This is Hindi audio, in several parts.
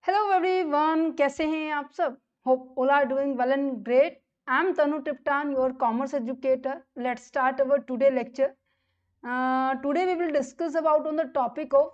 हेलो एवरीवन, कैसे हैं आप सब? Hope all are doing well and great. I am Tanu Tiptan, your commerce educator. Let's start our today lecture. Today we will discuss about on the topic of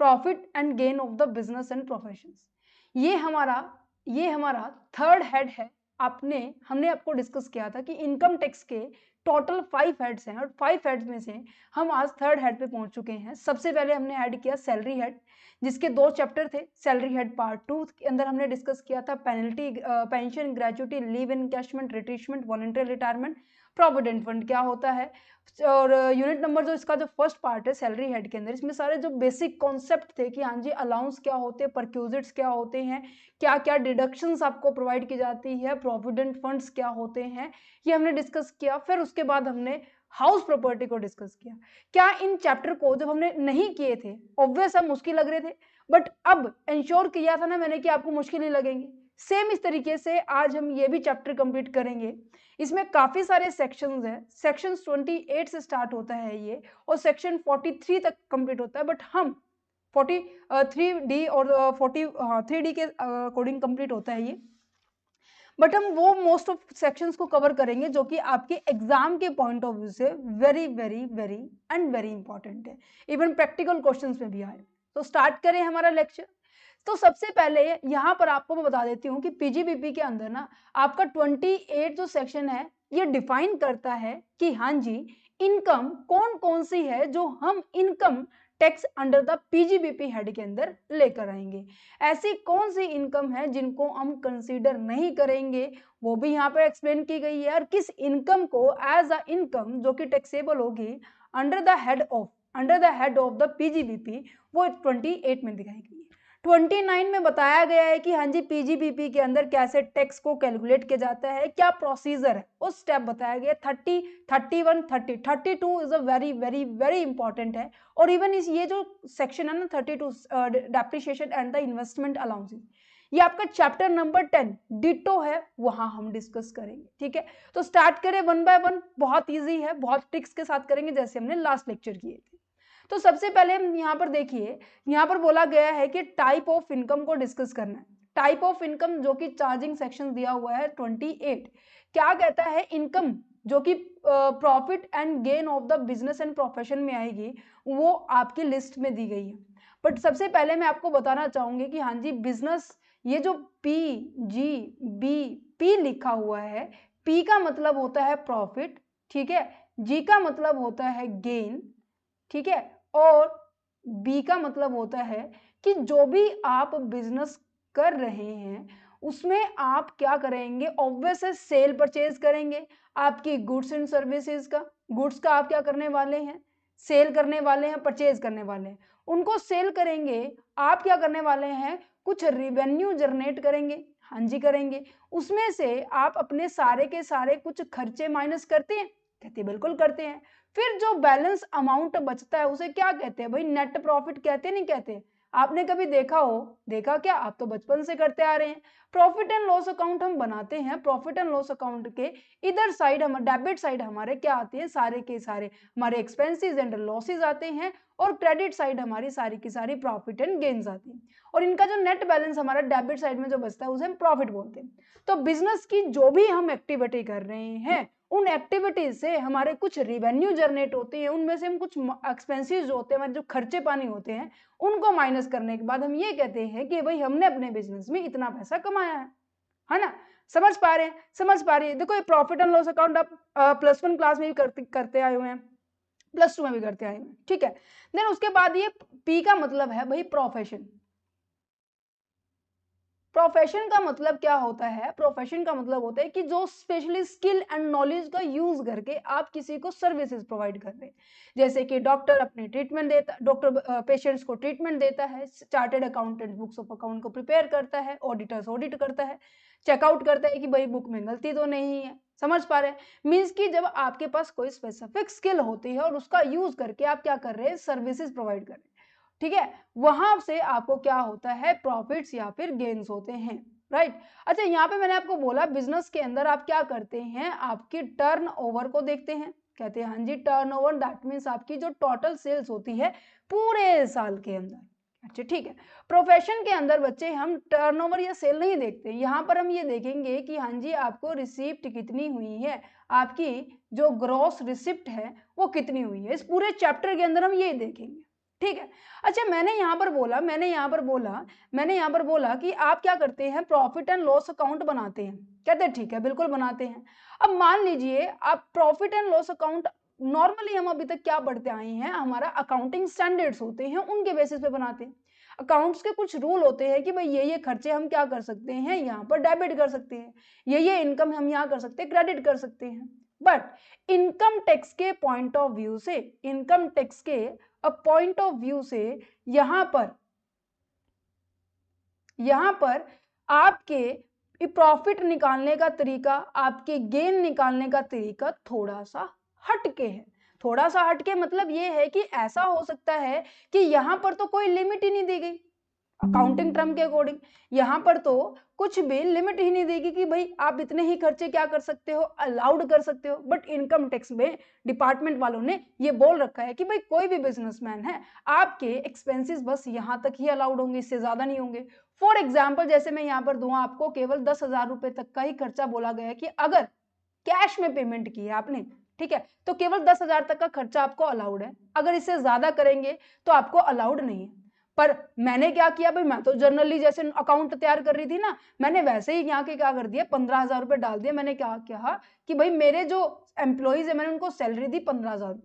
profit and gain of the business and professions. ये हमारा ये हमारा थर्ड हेड है. हमने आपको डिस्कस किया था कि इनकम टैक्स के टोटल 5 हेड्स हैं और 5 हेड्स में से हम आज थर्ड हेड पे पहुंच चुके हैं. सबसे पहले हमने ऐड किया सैलरी हेड, जिसके 2 चैप्टर थे. सैलरी हेड पार्ट 2 के अंदर हमने डिस्कस किया था penalty, pension, gratuity, leave encashment, retrenchment, voluntary retirement, provident fund क्या होता है. और यूनिट नंबर जो इसका जो फर्स्ट पार्ट है सैलरी हेड के अंदर, इसमें सारे जो बेसिक कॉन्सेप्ट थे कि हाँ जी अलाउंस क्या होते हैं, परक्यूजिट्स क्या होते हैं, क्या क्या डिडक्शंस आपको प्रोवाइड की जाती है, प्रोविडेंट फंड्स क्या होते हैं, ये हमने डिस्कस किया. फिर उसके बाद हमने हाउस प्रॉपर्टी को डिस्कस किया. क्या इन चैप्टर को जब हमने नहीं किए थे, ऑब्वियस अब मुश्किल लग रहे थे, बट अब इंश्योर किया था ना मैंने कि आपको मुश्किल नहीं लगेंगे. सेम इस तरीके से आज हम ये भी चैप्टर कंप्लीट करेंगे. इसमें काफी सारे सेक्शंस हैं. सेक्शन 28 से स्टार्ट होता है ये और सेक्शन 43 तक कंप्लीट होता है, बट हम 43D और 3D के अकॉर्डिंग कंप्लीट होता है ये. बट हम वो मोस्ट ऑफ सेक्शंस को कवर करेंगे जो कि आपके एग्जाम के पॉइंट ऑफ व्यू से very very very and very important है, इवन प्रैक्टिकल क्वेश्चंस में भी आए. तो स्टार्ट करें हमारा लेक्चर. तो सबसे पहले यहाँ पर आपको मैं बता देती हूँ कि पीजीबीपी के अंदर ना आपका 28 जो सेक्शन है ये डिफाइन करता है कि हाँ जी इनकम कौन कौन सी है जो हम income tax under the PGBP head के अंदर लेकर आएंगे. ऐसी कौन सी इनकम है जिनको हम कंसीडर नहीं करेंगे, वो भी यहाँ पर एक्सप्लेन की गई है. और किस इनकम को एज अ इनकम जो कि टैक्सेबल होगी under the head of the PGBP, वो 28 में दिखाई गई है. 29 में बताया गया है कि हाँ जी पीजीबीपी के अंदर कैसे टैक्स को कैलकुलेट किया जाता है, क्या प्रोसीजर है, वो स्टेप बताया गया. 30, 31, 30, 32 is a very very very important है. और इवन इस ये जो सेक्शन है ना 32 depreciation and the investment allowances, ये आपका चैप्टर नंबर 10 डिटो है, वहां हम डिस्कस करेंगे. ठीक है, तो स्टार्ट करें वन बाय वन. बहुत ईजी है, बहुत ट्रिक्स के साथ करेंगे जैसे हमने लास्ट लेक्चर किए थे. तो सबसे पहले हम यहाँ पर देखिए, यहाँ पर बोला गया है कि टाइप ऑफ इनकम को डिस्कस करना है. टाइप ऑफ इनकम जो कि चार्जिंग सेक्शन दिया हुआ है 28, क्या कहता है इनकम जो कि profit and gain of the business and profession में आएगी, वो आपकी लिस्ट में दी गई है. बट सबसे पहले मैं आपको बताना चाहूंगी कि हाँ जी बिजनेस, ये जो पी लिखा हुआ है, पी का मतलब होता है प्रॉफिट, ठीक है, जी का मतलब होता है गेन, ठीक है, और बी का मतलब होता है कि जो भी आप बिजनेस कर रहे हैं उसमें आप क्या करेंगे, ऑब्वियस है सेल परचेज करेंगे. आपकी गुड्स एंड सर्विसेज का, गुड्स का आप क्या करने वाले हैं, सेल करने वाले हैं, परचेज करने वाले हैं. उनको सेल करेंगे, आप क्या करने वाले हैं, कुछ रिवेन्यू जनरेट करेंगे. हाँ जी करेंगे. उसमें से आप अपने सारे के सारे कुछ खर्चे माइनस करते हैं, कहते बिल्कुल करते हैं. फिर जो बैलेंस अमाउंट बचता है उसे क्या कहते हैं भाई, नेट प्रॉफिट कहते नहीं कहते. आपने कभी देखा हो, देखा क्या, आप तो बचपन से करते आ रहे हैं. प्रॉफिट एंड लॉस अकाउंट हम बनाते हैं, प्रॉफिट एंड लॉस अकाउंट के इधर साइड हम डेबिट साइड हमारे क्या आते हैं, सारे के सारे हमारे एक्सपेंसेस एंड लॉसेस आते हैं, और क्रेडिट साइड हमारी सारी की सारी प्रॉफिट एंड गेन्स आती हैं. और इनका जो नेट बैलेंस हमारा डेबिट साइड में जो बचता है उसे हम प्रॉफिट बोलते हैं. तो बिजनेस की जो भी हम एक्टिविटी कर रहे हैं उन एक्टिविटीज से हमारे कुछ रिवेन्यू जनरेट होते हैं, उनमें से हम कुछ एक्सपेंसेस जो होते हैं, हमारे जो खर्चे पानी होते हैं, उनको माइनस करने के बाद हम ये कहते हैं कि भाई हमने अपने बिजनेस में इतना पैसा कमाया है ना. समझ पा रहे हैं, समझ पा रहे हैं. देखो ये प्रॉफिट एंड लॉस अकाउंट आप +1 क्लास में भी करते आए हुए हैं, +2 में भी करते आए हुए हैं, ठीक है. देन उसके बाद ये पी का मतलब है भाई प्रोफेशन. प्रोफेशन का मतलब क्या होता है, प्रोफेशन का मतलब होता है कि जो स्पेशली स्किल एंड नॉलेज का यूज करके आप किसी को सर्विसेज प्रोवाइड कर रहे हैं. जैसे कि डॉक्टर अपने ट्रीटमेंट देता, डॉक्टर पेशेंट्स को ट्रीटमेंट देता है, chartered accountant books of account को प्रिपेयर करता है, ऑडिटर्स ऑडिट करता है, चेकआउट करता है कि भाई बुक में गलती तो नहीं है. समझ पा रहे हैं, मीन्स कि जब आपके पास कोई स्पेसिफिक स्किल होती है और उसका यूज करके आप क्या कर रहे हैं, सर्विसेज प्रोवाइड कर रहे हैं, ठीक है, वहां से आपको क्या होता है, प्रॉफिट्स या फिर गेन्स होते हैं. राइट. अच्छा यहाँ पे मैंने आपको बोला बिजनेस के अंदर आप क्या करते हैं, आपकी टर्नओवर को देखते हैं. कहते हैं हाँ जी टर्नओवर, दैट मीन्स आपकी जो टोटल सेल्स होती है पूरे साल के अंदर. अच्छा ठीक है। प्रोफेशन के अंदर बच्चे हम टर्नओवर या सेल नहीं देखते, यहाँ पर हम ये देखेंगे कि हाँ जी आपको रिसिप्ट कितनी हुई है, आपकी जो ग्रॉस रिसिप्ट है वो कितनी हुई है। इस पूरे चैप्टर के अंदर हम ये देखेंगे, ठीक है। अच्छा मैंने यहाँ पर बोला कि आप क्या करते हैं, प्रॉफिट एंड लॉस अकाउंट बनाते हैं। कहते हैं ठीक है बिल्कुल बनाते हैं। अब मान लीजिए आप profit and loss account, normally हम अभी तक क्या पढ़ते आए हैं, हमारा अकाउंटिंग स्टैंडर्ड्स होते हैं उनके बेसिस पे बनाते हैं। अकाउंट्स के कुछ रूल होते हैं कि भाई ये खर्चे हम क्या कर सकते हैं, यहाँ पर डेबिट कर सकते हैं, ये इनकम हम यहाँ कर सकते हैं क्रेडिट कर सकते हैं। बट इनकम टैक्स के पॉइंट ऑफ व्यू से, इनकम टैक्स के पॉइंट ऑफ व्यू से यहाँ पर आपके प्रॉफिट निकालने का तरीका, आपके गेन निकालने का तरीका थोड़ा सा हटके है। थोड़ा सा हटके मतलब ये है कि ऐसा हो सकता है कि यहाँ पर तो कोई लिमिट ही नहीं दी गई अकाउंटिंग टर्म के अकॉर्डिंग, यहाँ पर तो कुछ भी लिमिट ही नहीं देगी कि भाई आप इतने ही खर्चे क्या कर सकते हो, अलाउड कर सकते हो। बट इनकम टैक्स में डिपार्टमेंट वालों ने ये बोल रखा है कि भाई कोई भी बिजनेसमैन है, आपके एक्सपेंसेस बस यहाँ तक ही अलाउड होंगे, इससे ज्यादा नहीं होंगे। फॉर एग्जाम्पल जैसे मैं यहाँ पर दूंगा आपको, केवल 10,000 रुपए तक का ही खर्चा बोला गया है कि अगर कैश में पेमेंट की है आपने, ठीक है, तो केवल 10,000 तक का खर्चा आपको अलाउड है। अगर इससे ज्यादा करेंगे तो आपको अलाउड नहीं है। पर मैंने क्या किया भाई, मैं तो जनरली जैसे अकाउंट तैयार कर रही थी ना, मैंने वैसे ही यहाँ के क्या कर दिया, 15,000 रुपए डाल दिया। मैंने क्या किया कि भाई मेरे जो एम्प्लॉइज है मैंने उनको सैलरी दी 15,000।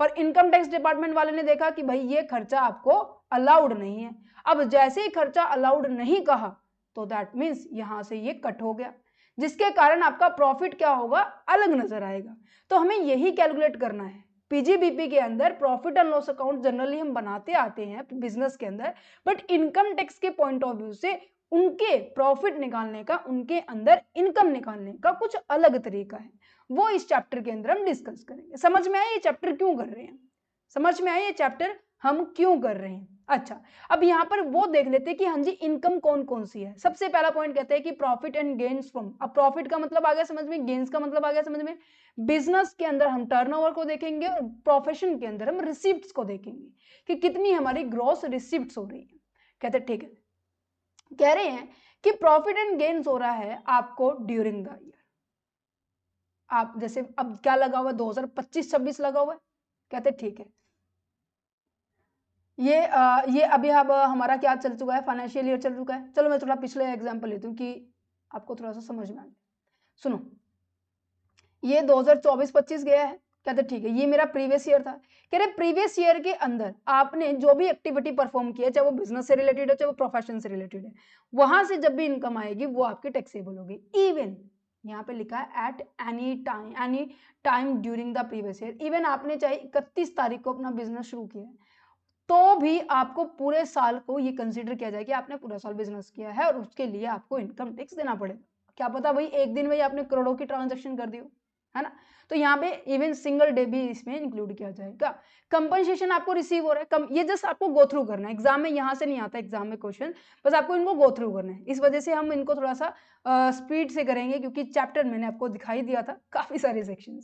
पर इनकम टैक्स डिपार्टमेंट वाले ने देखा कि भाई ये खर्चा आपको अलाउड नहीं है। अब जैसे ही खर्चा अलाउड नहीं कहा तो दैट मीन्स यहां से ये कट हो गया, जिसके कारण आपका प्रॉफिट क्या होगा, अलग नजर आएगा। तो हमें यही कैलकुलेट करना है। पीजीबीपी के अंदर profit and loss account generally हम बनाते आते हैं बिजनेस के अंदर, बट इनकम टैक्स के पॉइंट ऑफ व्यू से उनके प्रॉफिट निकालने का, उनके अंदर इनकम निकालने का कुछ अलग तरीका है। वो इस चैप्टर के अंदर हम डिस्कस करेंगे। समझ में आया ये चैप्टर क्यों कर रहे हैं, समझ में आया ये चैप्टर हम क्यों कर रहे हैं। अच्छा अब यहाँ पर वो देख लेते हैं कि हाँ जी इनकम कौन कौन सी है। सबसे पहला पॉइंट कहते हैं कि प्रॉफिट एंड गेन्स फ्रॉम, अब प्रॉफिट का मतलब आ गया समझ में, गेन्स का मतलब आ गया समझ में। बिजनेस के अंदर हम टर्नओवर को देखेंगे और प्रोफेशन के अंदर हम रिसिप्ट्स को देखेंगे कि कितनी हमारी ग्रॉस रिसिप्ट्स हो रही है। कहते ठीक है, कह रहे हैं कि प्रॉफिट एंड गेन्स हो रहा है आपको ड्यूरिंग द ईयर। आप जैसे अब क्या लगा हुआ है, 2025-26 लगा हुआ है। कहते ठीक है, ये अभी अब हमारा क्या चल चुका है, फाइनेंशियल ईयर चल चुका है। चलो मैं थोड़ा पिछले एग्जांपल लेती हूँ कि आपको थोड़ा सा समझ में आ जाए। सुनो, ये 2024-25 गया है। कहते ठीक है, ये मेरा प्रीवियस ईयर था। कह रहे प्रीवियस ईयर के अंदर आपने जो भी एक्टिविटी परफॉर्म की है, चाहे वो बिजनेस से रिलेटेड है चाहे वो प्रोफेशन से रिलेटेड है, वहां से जब भी इनकम आएगी वो आपकी टैक्सेबल होगी। इवन यहाँ पे लिखा है at any time during the previous year. Even आपने चाहे 31 तारीख को अपना बिजनेस शुरू किया है तो भी आपको पूरे साल को ये कंसीडर किया जाए कि आपने पूरा साल बिजनेस किया है और उसके लिए आपको इनकम टैक्स देना पड़ेगा। क्या पता भाई एक दिन में ही आपने करोड़ों की ट्रांजैक्शन कर दी हो, है ना। तो यहाँ पे इवन सिंगल डे भी इसमें इंक्लूड किया जाएगा। कंपनसेशन आपको रिसीव हो रहा है, ये जस्ट आपको गो थ्रू करना है। एग्जाम में यहाँ से नहीं आता एग्जाम में क्वेश्चन, बस आपको इनको गो थ्रू करना है। इस वजह से हम इनको थोड़ा सा स्पीड से करेंगे क्योंकि चैप्टर मैंने आपको दिखाई दिया था काफी सारे सेक्शन है,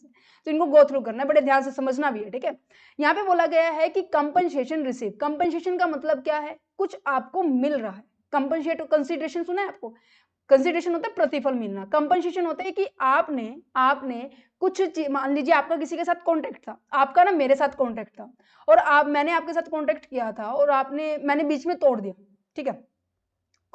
तो इनको गो थ्रू करना है, बड़े ध्यान से समझना भी है, ठीक है। यहाँ पे बोला गया है कि कंपनसेशन रिसीव, कंपनसेशन का मतलब क्या है, कुछ आपको मिल रहा है। कंपनसेट, कंसिडरेशन सुना है आपको, कंसिडरेशन होता है प्रतिफल मिलना, कंपनसेशन होता है कि आपने कुछ चीज, मान लीजिए आपका किसी के साथ कॉन्टेक्ट था, आपका ना मेरे साथ कॉन्टेक्ट था और मैंने आपके साथ कॉन्टेक्ट किया था और मैंने बीच में तोड़ दिया, ठीक है,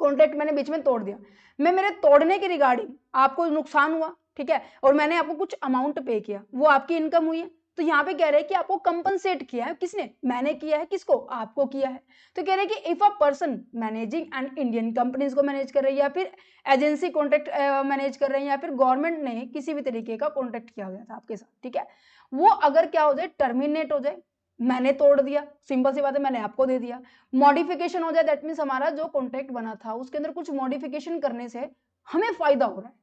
कॉन्टेक्ट मैंने बीच में तोड़ दिया। मेरे तोड़ने के रिगार्डिंग आपको नुकसान हुआ, ठीक है, और मैंने आपको कुछ अमाउंट पे किया, वो आपकी इनकम हुई है। तो यहाँ पे कह रहे हैं कि आपको कंपनसेट किया है, किसने, मैंने किया है, किसको, आपको किया है। तो कह रहे हैं कि if a person managing and Indian companies को मैनेज कर रहे हैं या फिर एजेंसी कॉन्ट्रैक्ट मैनेज कर रहे हैं या फिर गवर्नमेंट ने किसी भी तरीके का कॉन्ट्रैक्ट किया गया था आपके साथ, ठीक है, वो अगर क्या हो जाए, टर्मिनेट हो जाए, मैंने तोड़ दिया, सिंपल सी बात है, मैंने आपको दे दिया, मॉडिफिकेशन हो जाए, दैट मीन्स हमारा जो कॉन्ट्रैक्ट बना था उसके अंदर कुछ मॉडिफिकेशन करने से हमें फायदा हो रहा है,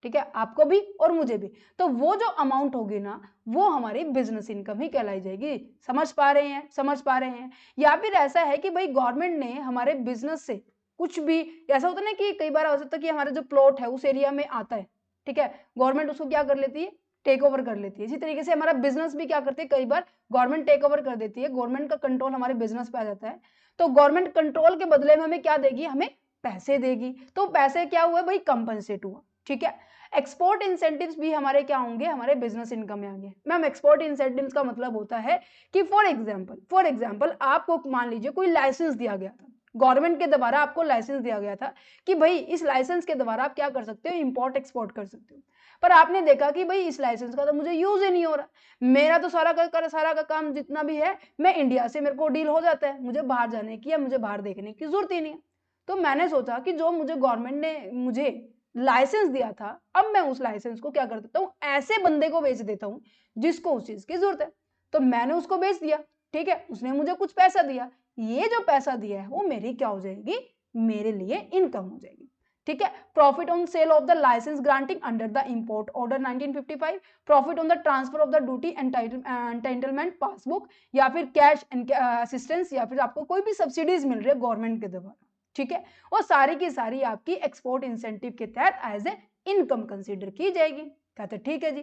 ठीक है, आपको भी और मुझे भी, तो वो जो अमाउंट होगी ना वो हमारी बिजनेस इनकम ही कहलाई जाएगी। समझ पा रहे हैं। या फिर ऐसा है कि भाई गवर्नमेंट ने हमारे बिजनेस से कुछ भी, ऐसा होता है ना कि कई बार हो सकता है कि हमारा जो प्लॉट है उस एरिया में आता है, ठीक है, गवर्नमेंट उसको क्या कर लेती है, टेक ओवर कर लेती है। इसी तरीके से हमारा बिजनेस भी क्या करते हैं, कई बार गवर्नमेंट टेक ओवर कर देती है, गवर्नमेंट का कंट्रोल हमारे बिजनेस पे आ जाता है। तो गवर्नमेंट कंट्रोल के बदले में हमें क्या देगी, हमें पैसे देगी। तो पैसे क्या हुए भाई, कंपनसेट हुआ, ठीक है। एक्सपोर्ट इंसेंटिव्स भी हमारे क्या होंगे, हमारे बिजनेस इनकम में आएंगे। मैम एक्सपोर्ट इंसेंटिव्स का मतलब होता है कि फॉर एग्जांपल आपको मान लीजिए कोई लाइसेंस दिया गया था, गवर्नमेंट के द्वारा आपको लाइसेंस दिया गया था कि भाई इस लाइसेंस के द्वारा आप क्या कर सकते हो, इंपोर्ट एक्सपोर्ट कर सकते हो। पर आपने देखा कि भाई इस लाइसेंस का तो मुझे यूज ही नहीं हो रहा, मेरा तो सारा का काम जितना भी है मैं इंडिया से मेरे को डील हो जाता है, मुझे बाहर जाने की या मुझे बाहर देखने की जरूरत ही नहीं है। तो मैंने सोचा कि जो मुझे गवर्नमेंट ने मुझे लाइसेंस दिया था, अब मैं उस लाइसेंस को क्या कर देता हूँ, ऐसे बंदे को बेच देता हूँ जिसको उस चीज की जरूरत है। तो मैंने उसको बेच दिया, ठीक है, उसने मुझे कुछ पैसा दिया, ये जो पैसा दिया है वो मेरी क्या हो जाएगी, मेरे लिए इनकम हो जाएगी, ठीक है। Profit on sale of the license granting under the import order 1955, profit on the transfer of the duty entitlement passbook, या फिर कैश असिस्टेंस, या फिर आपको कोई भी सब्सिडीज मिल रही है गवर्नमेंट के द्वारा, ठीक है, वो सारी की सारी आपकी एक्सपोर्ट इंसेंटिव के तहत एज ए इनकम कंसीडर की जाएगी। कहते ठीक है जी।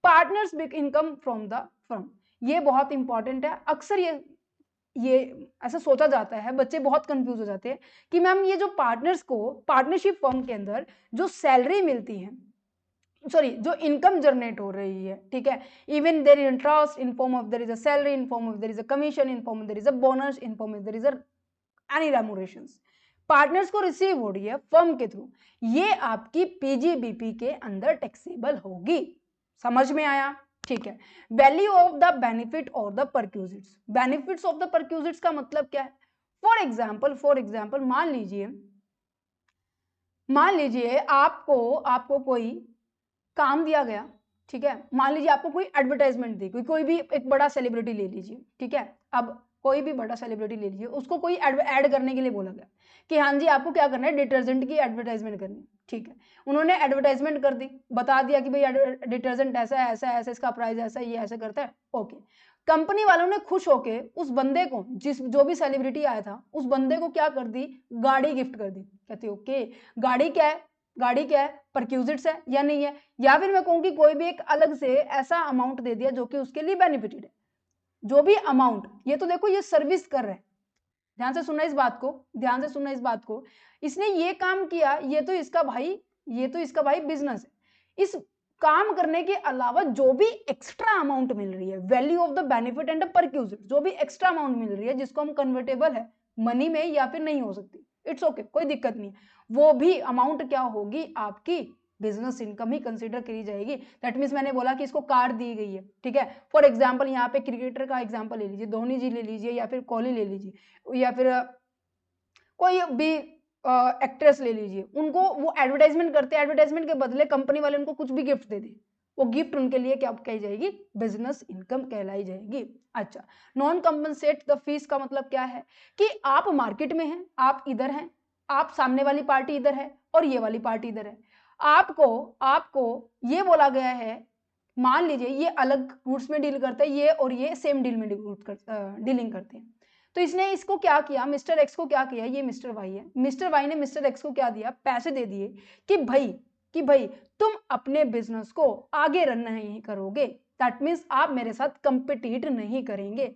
Partners big income from the firm, ये बहुत इंपॉर्टेंट है। अक्सर ये ऐसा सोचा जाता है, बच्चे बहुत कंफ्यूज हो जाते हैं कि मैम ये जो पार्टनर्स को पार्टनरशिप फर्म के अंदर जो सैलरी मिलती है, सॉरी जो इनकम जनरेट हो रही है, ठीक है, even there is interest in form of there is a salary, in form of there is a commission, in form of there is a bonus, in form of there is a any remunerations, partners को रिसीव हो रही है फर्म के थ्रू, ये आपकी पीजीबीपी के अंदर टैक्सेबल होगी। समझ में आया, ठीक है। वैल्यू ऑफ द बेनिफिट और the perquisites, benefits of the perquisites का मतलब क्या है, फॉर एग्जांपल मान लीजिए आपको कोई काम दिया गया, ठीक है, मान लीजिए आपको कोई एडवर्टाइजमेंट दी, कोई भी एक बड़ा सेलिब्रिटी ले लीजिए, ठीक है, अब कोई भी बड़ा सेलिब्रिटी ले लीजिए, उसको कोई ऐड करने के लिए बोला गया कि हाँ जी आपको क्या करना है, डिटर्जेंट की एडवर्टाइजमेंट करनी है, ठीक है, उन्होंने एडवर्टाइजमेंट कर दी, बता दिया कि भाई डिटर्जेंट ऐसा है, ऐसा है, ऐसा, इसका प्राइस ऐसा है, ये ऐसे करता है, ओके। कंपनी वालों ने खुश होके उस बंदे को, जो भी सेलिब्रिटी आया था, उस बंदे को क्या कर दी, गाड़ी गिफ्ट कर दी। कहते ओके, गाड़ी क्या है, परक्यूजिट्स है या नहीं है, या फिर मैं कहूँ कि कोई भी एक अलग से ऐसा अमाउंट दे दिया जो कि उसके लिए बेनिफिटेड है। जो भी अमाउंट, ये तो देखो ये सर्विस कर रहे हैं, ध्यान से सुनना इस बात को, इसने ये काम किया, ये तो इसका भाई बिजनेस है। इस काम करने के अलावा जो भी एक्स्ट्रा अमाउंट मिल रही है, value of the benefit and perquisite, जो भी एक्स्ट्रा अमाउंट मिल रही है जिसको हम कन्वर्टेबल है मनी में या फिर नहीं हो सकती, इट्स ओके, कोई दिक्कत नहीं, वो भी अमाउंट क्या होगी, आपकी बिजनेस इनकम ही कंसीडर करी जाएगी। दैट मीन्स मैंने बोला कि इसको कार दी गई है, ठीक है, फॉर एग्जांपल यहाँ पे क्रिकेटर का एग्जांपल ले लीजिए, धोनी जी ले लीजिए, या फिर कोहली ले लीजिए, या फिर कोई भी एक्ट्रेस ले लीजिए, उनको वो एडवर्टाइजमेंट करते हैं, एडवर्टाइजमेंट के बदले कंपनी वाले उनको कुछ भी गिफ्ट दे दे, वो गिफ्ट उनके लिए क्या कही जाएगी, बिजनेस इनकम कहलाई जाएगी। अच्छा, नॉन कंपनसेट द फीस का मतलब क्या है कि आप मार्केट में हैं, आप इधर हैं, आप सामने वाली पार्टी इधर है और ये वाली पार्टी इधर है, आपको ये बोला गया है, मान लीजिए ये अलग रूट्स में डील करते हैं, ये और ये सेम डील में डीलिंग करते हैं, तो इसने इसको क्या किया, मिस्टर एक्स को क्या किया, ये मिस्टर वाई है, मिस्टर वाई ने मिस्टर एक्स को क्या दिया, पैसे दे दिए कि भाई तुम अपने बिजनेस को आगे रन नहीं करोगे, दैट मीन्स आप मेरे साथ कंपिटिट नहीं करेंगे,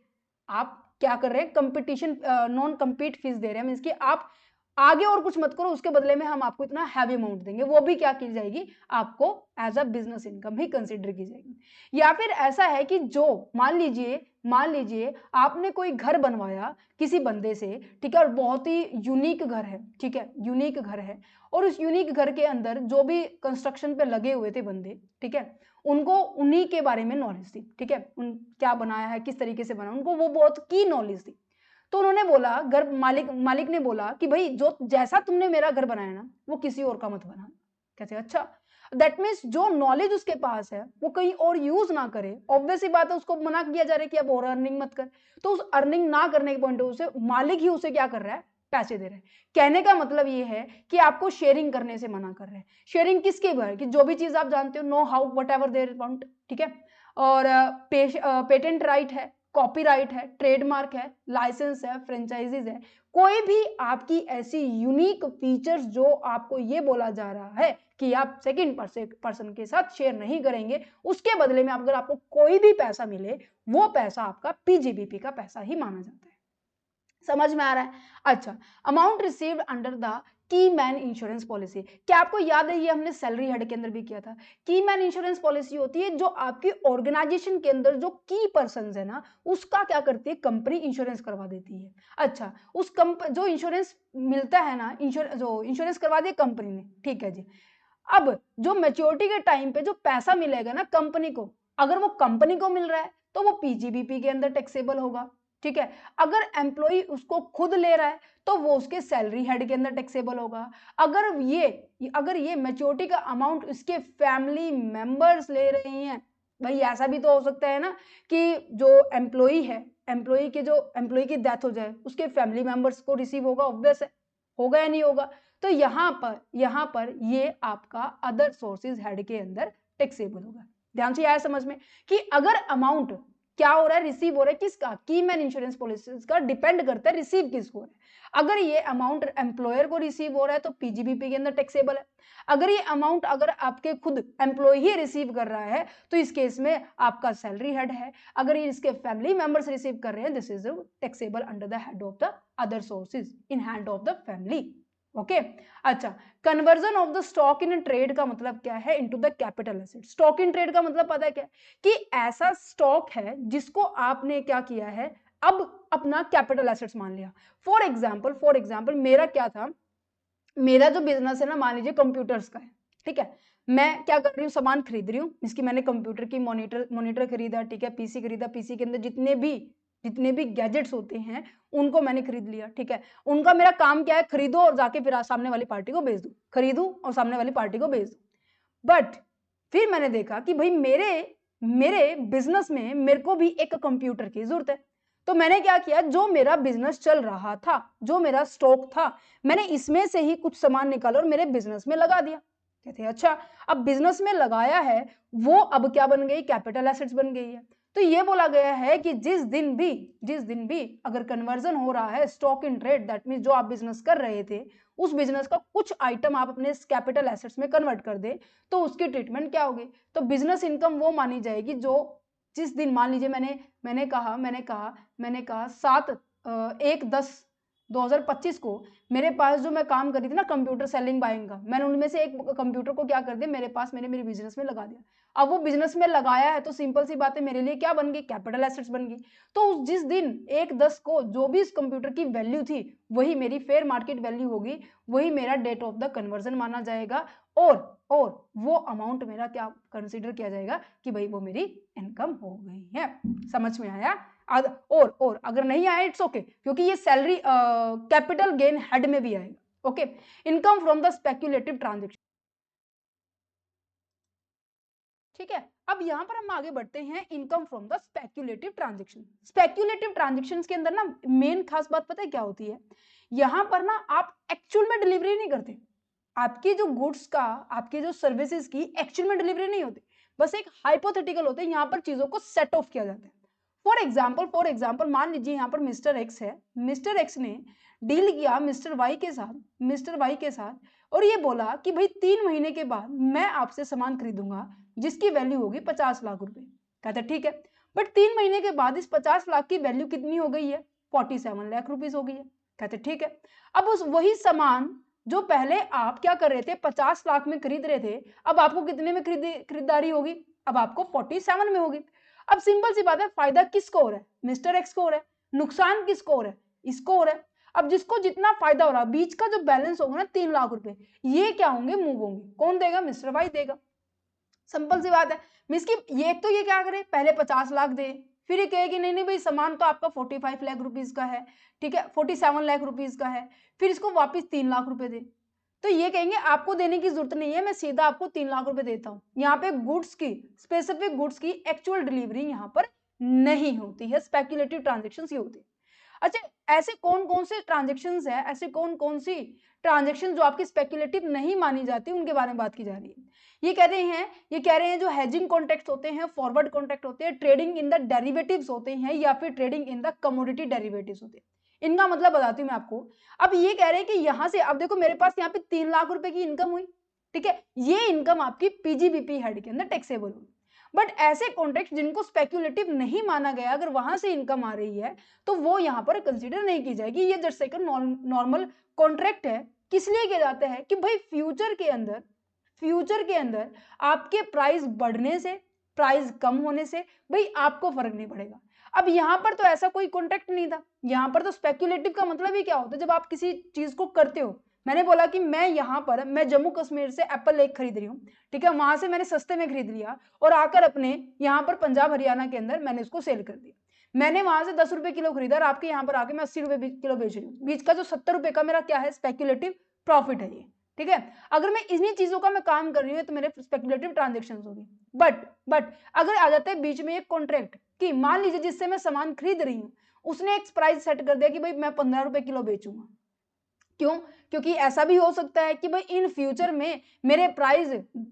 आप क्या कर रहे हैं, कंपटीशन नॉन कम्पीट फीस दे रहे हैं, मीन्स कि आप आगे और कुछ मत करो, उसके बदले में हम आपको इतना हैवी अमाउंट देंगे, वो भी क्या की जाएगी, आपको एज अ बिजनेस इनकम ही कंसीडर की जाएगी। या फिर ऐसा है कि जो मान लीजिए आपने कोई घर बनवाया किसी बंदे से, ठीक है, और बहुत ही यूनिक घर है, ठीक है, यूनिक घर है, और उस यूनिक घर के अंदर जो भी कंस्ट्रक्शन पे लगे हुए थे बंदे, ठीक है, उनको उन्हीं के बारे में नॉलेज थी, ठीक है, उन क्या बनाया है, किस तरीके से बना, उनको वो बहुत की नॉलेज थी। तो उन्होंने बोला, घर मालिक ने बोला कि भाई जो जैसा तुमने मेरा घर बनाया ना, वो किसी और का मत बनाना। कहते अच्छा, दैट मीन्स जो नॉलेज उसके पास है वो कहीं और यूज ना करे, ऑब्वियस ही बात है, उसको मना किया जा रहा है कि अब और अर्निंग मत कर, तो उस अर्निंग ना करने के पॉइंट से मालिक ही उसे क्या कर रहा है, पैसे दे रहे हैं। कहने का मतलब ये है कि आपको शेयरिंग करने से मना कर रहे हैं। शेयरिंग किसके बारे कि जो भी चीज आप जानते हो, know how what there want, ठीक है, और पेटेंट राइट है, कॉपीराइट है, ट्रेडमार्क है, लाइसेंस है, फ्रेंचाइजीज है, कोई भी आपकी ऐसी यूनिक फीचर्स जो आपको ये बोला जा रहा है कि आप सेकंड पर्सन के साथ शेयर नहीं करेंगे, उसके बदले में अगर आपको कोई भी पैसा मिले, वो पैसा आपका पीजीबीपी का पैसा ही माना जाता है। समझ में आ रहा है? अच्छा, amount received under the key man insurance policy, क्या आपको याद है ये हमने सैलरी हेड के अंदर भी किया था। की मैन इंश्योरेंस पॉलिसी होती है जो आपकी ऑर्गेनाइजेशन के अंदर जो की पर्सन है ना, उसका क्या करती है, कंपनी इंश्योरेंस करवा देती है। अच्छा, उस जो इंश्योरेंस मिलता है ना, जो इंश्योरेंस करवा दिया कंपनी ने, ठीक है जी। अब जो मैच्योरिटी के टाइम पे जो पैसा मिलेगा ना कंपनी को, अगर वो कंपनी को मिल रहा है तो वो पीजीबीपी के अंदर टैक्सेबल होगा, ठीक है। अगर एम्प्लॉय उसको खुद ले रहा है तो वो उसके सैलरी हेड के अंदर टैक्सेबल होगा। अगर ये मैच्योरिटी का अमाउंट उसके फैमिली मेंबर्स ले रहे हैं, भाई ऐसा भी तो हो सकता है ना कि जो एम्प्लॉय है, एम्प्लॉय की डेथ हो जाए, उसके फैमिली मेंबर्स को रिसीव होगा, ऑब्वियस है, होगा या नहीं होगा। तो यहाँ पर ये आपका अदर सोर्सेज हेड के अंदर टैक्सेबल होगा। ध्यान से आया समझ में कि अगर अमाउंट क्या हो रहा है, रिसीव हो रहा है किसका, की मैन इंश्योरेंस पॉलिसीज का, डिपेंड करता है रिसीव किसको है। अगर ये अमाउंट एम्प्लॉयर को रिसीव हो रहा है तो पीजीबीपी के अंदर टैक्सेबल है। अगर ये अमाउंट अगर आपके खुद एम्प्लॉय ही रिसीव कर रहा है तो इस केस में आपका सैलरी हेड है। अगर ये इसके फैमिली मेंबर्स रिसीव कर रहे हैं, this is taxable under the head of the other sources in hand of the family. Okay अच्छा, conversion of the stock in trade का मतलब क्या है, into the capital asset. Stock in trade का मतलब पता है क्या, कि ऐसा स्टॉक है जिसको आपने क्या किया है, अब अपना कैपिटल एसेट्स मान लिया। फॉर एग्जांपल मेरा क्या था, मेरा जो बिजनेस है ना, मान लीजिए कंप्यूटर्स का है, ठीक है। मैं क्या कर रही हूँ, सामान खरीद रही हूँ, इसकी मैंने कंप्यूटर की मॉनिटर खरीदा, ठीक है, पीसी खरीदा, पीसी के अंदर जितने भी गैजेट्स होते हैं उनको मैंने खरीद लिया, ठीक है। उनका मेरा काम क्या है, खरीदो और जाके फिर सामने वाली पार्टी को बेच दो, खरीदो और सामने वाली पार्टी को बेच दो। बट फिर मैंने देखा कि भाई मेरे बिजनेस में मेरे को भी एक कंप्यूटर की जरूरत है। तो मैंने क्या किया, जो मेरा बिजनेस चल रहा था, जो मेरा स्टॉक था, मैंने इसमें से ही कुछ सामान निकाला और मेरे बिजनेस में लगा दिया। कहते हैं अच्छा, अब बिजनेस में लगाया है वो अब क्या बन गई, कैपिटल एसेट्स बन गई है। तो ये बोला गया है कि जिस दिन भी अगर कन्वर्जन हो रहा है stock in trade, that means जो आप बिजनेस कर रहे थे उस बिजनेस का कुछ आइटम आप अपने कैपिटल एसेट्स में कन्वर्ट कर दे तो उसकी ट्रीटमेंट क्या होगी, तो बिजनेस इनकम वो मानी जाएगी जो जिस दिन, मान लीजिए मैंने कहा 7/1/10/2025 को मेरे पास जो मैं काम कर रही थी ना कंप्यूटर सेलिंग बाइंग का, मैंने उनमें से एक कंप्यूटर को क्या कर दिया, मेरे पास मेरे बिजनेस में लगा दिया। अब वो बिजनेस में लगाया है तो सिंपल सी बात है, मेरे लिए क्या बन गई, कैपिटल एसेट्स बन गई। तो जिस दिन 1/10 को जो भी इस कंप्यूटर की वैल्यू थी वही मेरी फेयर मार्केट वैल्यू होगी, वही मेरा डेट ऑफ द कन्वर्जन माना जाएगा और वो अमाउंट मेरा क्या कंसीडर किया जाएगा कि भाई वो मेरी इनकम हो गई है। समझ में आया? और अगर नहीं आया इट्स ओके, क्योंकि ये सैलरी कैपिटल गेन हेड में भी आएगा। Okay, income from the speculative transaction, ठीक है। अब यहां पर हम आगे बढ़ते हैं, income from the speculative transaction. Speculative transactions के अंदर ना मेन खास बात पता है क्या होती है, यहां पर ना आप एक्चुअल में डिलीवरी नहीं करते, आपकी जो गुड्स का, आपकी जो सर्विसेज की एक्चुअल में डिलीवरी नहीं होती, बस एक हाइपोथेटिकल होते हैं, यहाँ पर चीजों को सेट ऑफ किया जाता है। फॉर एग्जाम्पल मान लीजिए यहाँ पर मिस्टर एक्स है, मिस्टर एक्स ने डील किया मिस्टर वाई के साथ और ये बोला कि भाई 3 महीने के बाद मैं आपसे सामान खरीदूंगा जिसकी वैल्यू होगी 50 लाख रुपए। कहते ठीक है, बट 3 महीने के बाद इस 50 लाख की वैल्यू कितनी हो गई है, 47 लाख रुपीज हो गई है। कहते ठीक है, अब उस वही सामान जो पहले आप क्या कर रहे थे, 50 लाख में खरीद रहे थे, अब आपको कितने में खरीदारी होगी, अब आपको 47 में होगी। अब सिंपल सी बात है, फायदा किसको हो रहा है, मिस्टर एक्स को हो रहा है, नुकसान किसको हो रहा है, इसको हो रहा है। अब जिसको जितना फायदा हो रहा है, बीच का जो बैलेंस होगा ना 3 लाख रुपए, ये क्या होंगे, मूव होंगे, कौन देगा, मिस्टर वाई देगा। सिंपल सी बात है। मिस की ये तो ये क्या करे, पहले 50 लाख दे, फिर ये कहे कि नहीं नहीं भाई सामान तो आपका 45 लाख रुपीज का है, ठीक है, 47 लाख रुपीज का है, फिर इसको वापस 3 लाख रुपए दे। तो ये कहेंगे आपको देने की जरूरत नहीं है, मैं सीधा आपको 3 लाख रुपए देता हूं। यहाँ पे गुड्स की, स्पेसिफिक गुड्स की एक्चुअल डिलीवरी यहाँ पर नहीं होती है, स्पेक्युलेटिव ट्रांजेक्शन ही होती है। अच्छा, ऐसे कौन कौन से ट्रांजेक्शन है, ऐसे कौन कौन सी ट्रांजेक्शन जो आपकी स्पेक्युलेटिव नहीं मानी जाती, उनके बारे में बात की जा रही है। ये कह रहे हैं जो हेजिंग कॉन्ट्रैक्ट्स होते हैं, फॉरवर्ड कॉन्ट्रैक्ट होते हैं, ट्रेडिंग इन द डेरिवेटिव्स होते हैं, या फिर trading in the commodity derivatives होते हैं। इनका मतलब बताती हूँ मैं आपको। अब ये कह रहे हैं कि यहां से, अब देखो मेरे पास यहाँ पे 3 लाख रुपए की इनकम हुई, ठीक है, ये इनकम आपकी पीजीबीपी हेड के अंदर टैक्सेबल हुई। बट ऐसे कॉन्ट्रैक्ट जिनको स्पेक्युलेटिव नहीं माना गया, अगर वहां से इनकम आ रही है तो वो यहाँ पर कंसिडर नहीं की जाएगी। ये जस्ट एक नॉर्मल कॉन्ट्रैक्ट है। किस लिए किया जाता है कि भाई फ्यूचर के अंदर आपके प्राइस बढ़ने से, प्राइस कम होने से भाई आपको फर्क नहीं पड़ेगा। अब यहाँ पर तो ऐसा कोई कॉन्ट्रैक्ट नहीं था, यहाँ पर तो स्पेक्युलेटिव का मतलब ही क्या होता है, जब आप किसी चीज को करते हो। मैंने बोला कि मैं जम्मू कश्मीर से एप्पल एक खरीद रही हूँ, ठीक है, वहां से मैंने सस्ते में खरीद लिया और आकर अपने यहाँ पर पंजाब हरियाणा के अंदर मैंने उसको सेल कर दिया। मैंने वहां से 10 रुपए किलो खरीदा और आपके यहाँ पर आके मैं 80 रुपए किलो बेच रही हूँ। बीच का जो 70 रुपए का मेरा क्या है, स्पेक्युलेटिव प्रॉफिट है ये, ठीक है। अगर मैं इन्हीं चीजों का मैं काम कर रही हूँ तो मेरे स्पेक्युलेटिव ट्रांजेक्शन होगी। बट अगर आ जाता है बीच में एक कॉन्ट्रैक्ट कि मान लीजिए जिससे मैं सामान खरीद रही हूँ उसने एक प्राइस सेट कर दिया कि भाई मैं 15 रुपए किलो बेचूंगा। क्यों? क्योंकि ऐसा भी हो सकता है कि भाई इन फ्यूचर में मेरे प्राइस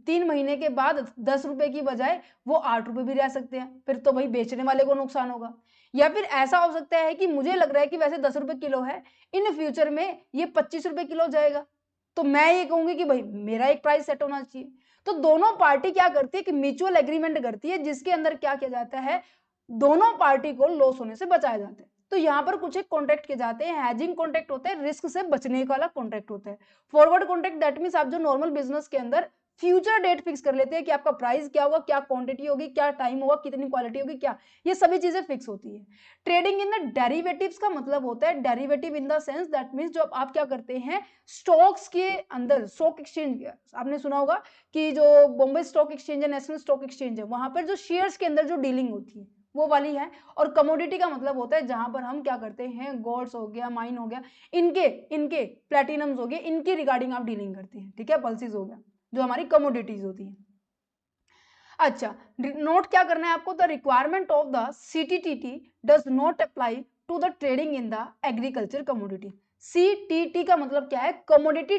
3 महीने के बाद 10 रुपए की बजाय वो 8 रुपए भी रह सकते हैं, फिर तो भाई बेचने वाले को नुकसान होगा। या फिर ऐसा हो सकता है कि मुझे लग रहा है कि वैसे 10 रुपए किलो है, इन फ्यूचर में ये 25 रुपए किलो जाएगा, तो मैं ये कहूंगी कि भाई मेरा एक प्राइस सेट होना चाहिए। तो दोनों पार्टी क्या करती है कि म्यूचुअल एग्रीमेंट करती है, जिसके अंदर क्या किया जाता है, दोनों पार्टी को लॉस होने से बचाया जाता है। तो यहाँ पर कुछ एक कॉन्ट्रैक्ट किए जाते हैं, हैजिंग कॉन्ट्रैक्ट होता है, रिस्क से बचने का वाला कॉन्ट्रैक्ट होता है। फॉरवर्ड कॉन्ट्रैक्ट दैट मींस आप जो नॉर्मल बिजनेस के अंदर फ्यूचर डेट फिक्स कर लेते हैं कि आपका प्राइस क्या होगा, क्या क्वांटिटी होगी, क्या टाइम होगा, कितनी क्वालिटी होगी, क्या, ये सभी चीजें फिक्स होती है। ट्रेडिंग इन द डेरिवेटिव्स का मतलब होता है, derivative in the sense that means जो आप क्या करते हैं, स्टॉक्स के अंदर, स्टॉक एक्सचेंज, आपने सुना होगा कि जो बॉम्बे स्टॉक एक्सचेंज है, नेशनल स्टॉक एक्सचेंज है, वहां पर जो शेयर्स के अंदर जो डीलिंग होती है वो वाली है। और कमोडिटी का मतलब होता है जहां पर हम क्या करते हैं, गोल्ड्स हो गया, माइन हो गया, इनके प्लेटिनम्स हो गए, इनकी रिगार्डिंग आप डीलिंग करते हैं, ठीक है, पल्सेस हो गया, जो हमारी कमोडिटीज होती है। अच्छा, नोट क्या करना है आपको, the requirement of the CTTT does not apply to the trading in the agriculture commodity. CTT का मतलब क्या है, कमोडिटी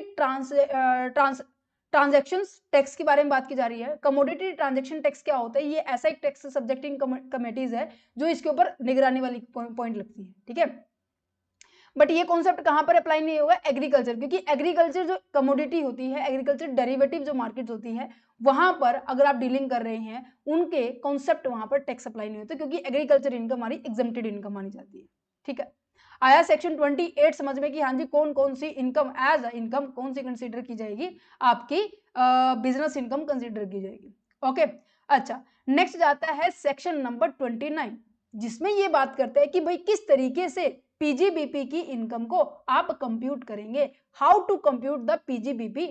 ट्रांजैक्शन टैक्स के बारे में बात की जा रही है। कमोडिटी ट्रांजैक्शन टैक्स क्या होता है, ये ऐसा एक टैक्स सब्जेक्टिंग कमेटीज है जो इसके ऊपर निगरानी वाली पॉइंट लगती है, ठीक है। बट ये कॉन्सेप्ट कहां पर अप्लाई नहीं होगा, एग्रीकल्चर, क्योंकि एग्रीकल्चर जो कमोडिटी होती है, एग्रीकल्चर डेरिवेटिव जो मार्केट होती है, वहां पर अगर आप डीलिंग कर रहे हैं, उनके कॉन्सेप्ट वहां पर टैक्स अप्लाई नहीं होते, क्योंकि एग्रीकल्चर इनकम हमारी एग्जेम्प्टेड इनकम मानी जाती है, ठीक है। आया सेक्शन 28 समझ में कि हाँ जी कौन कौन सी इनकम एज इनकम कौन सी कंसीडर की जाएगी, आपकी बिजनेस इनकम कंसीडर की जाएगी, ओके। अच्छा, नेक्स्ट जाता है सेक्शन नंबर 29, जिसमें ये बात करते हैं कि भाई किस तरीके से पीजीबीपी की इनकम को आप कंप्यूट करेंगे, how to compute the PGBP,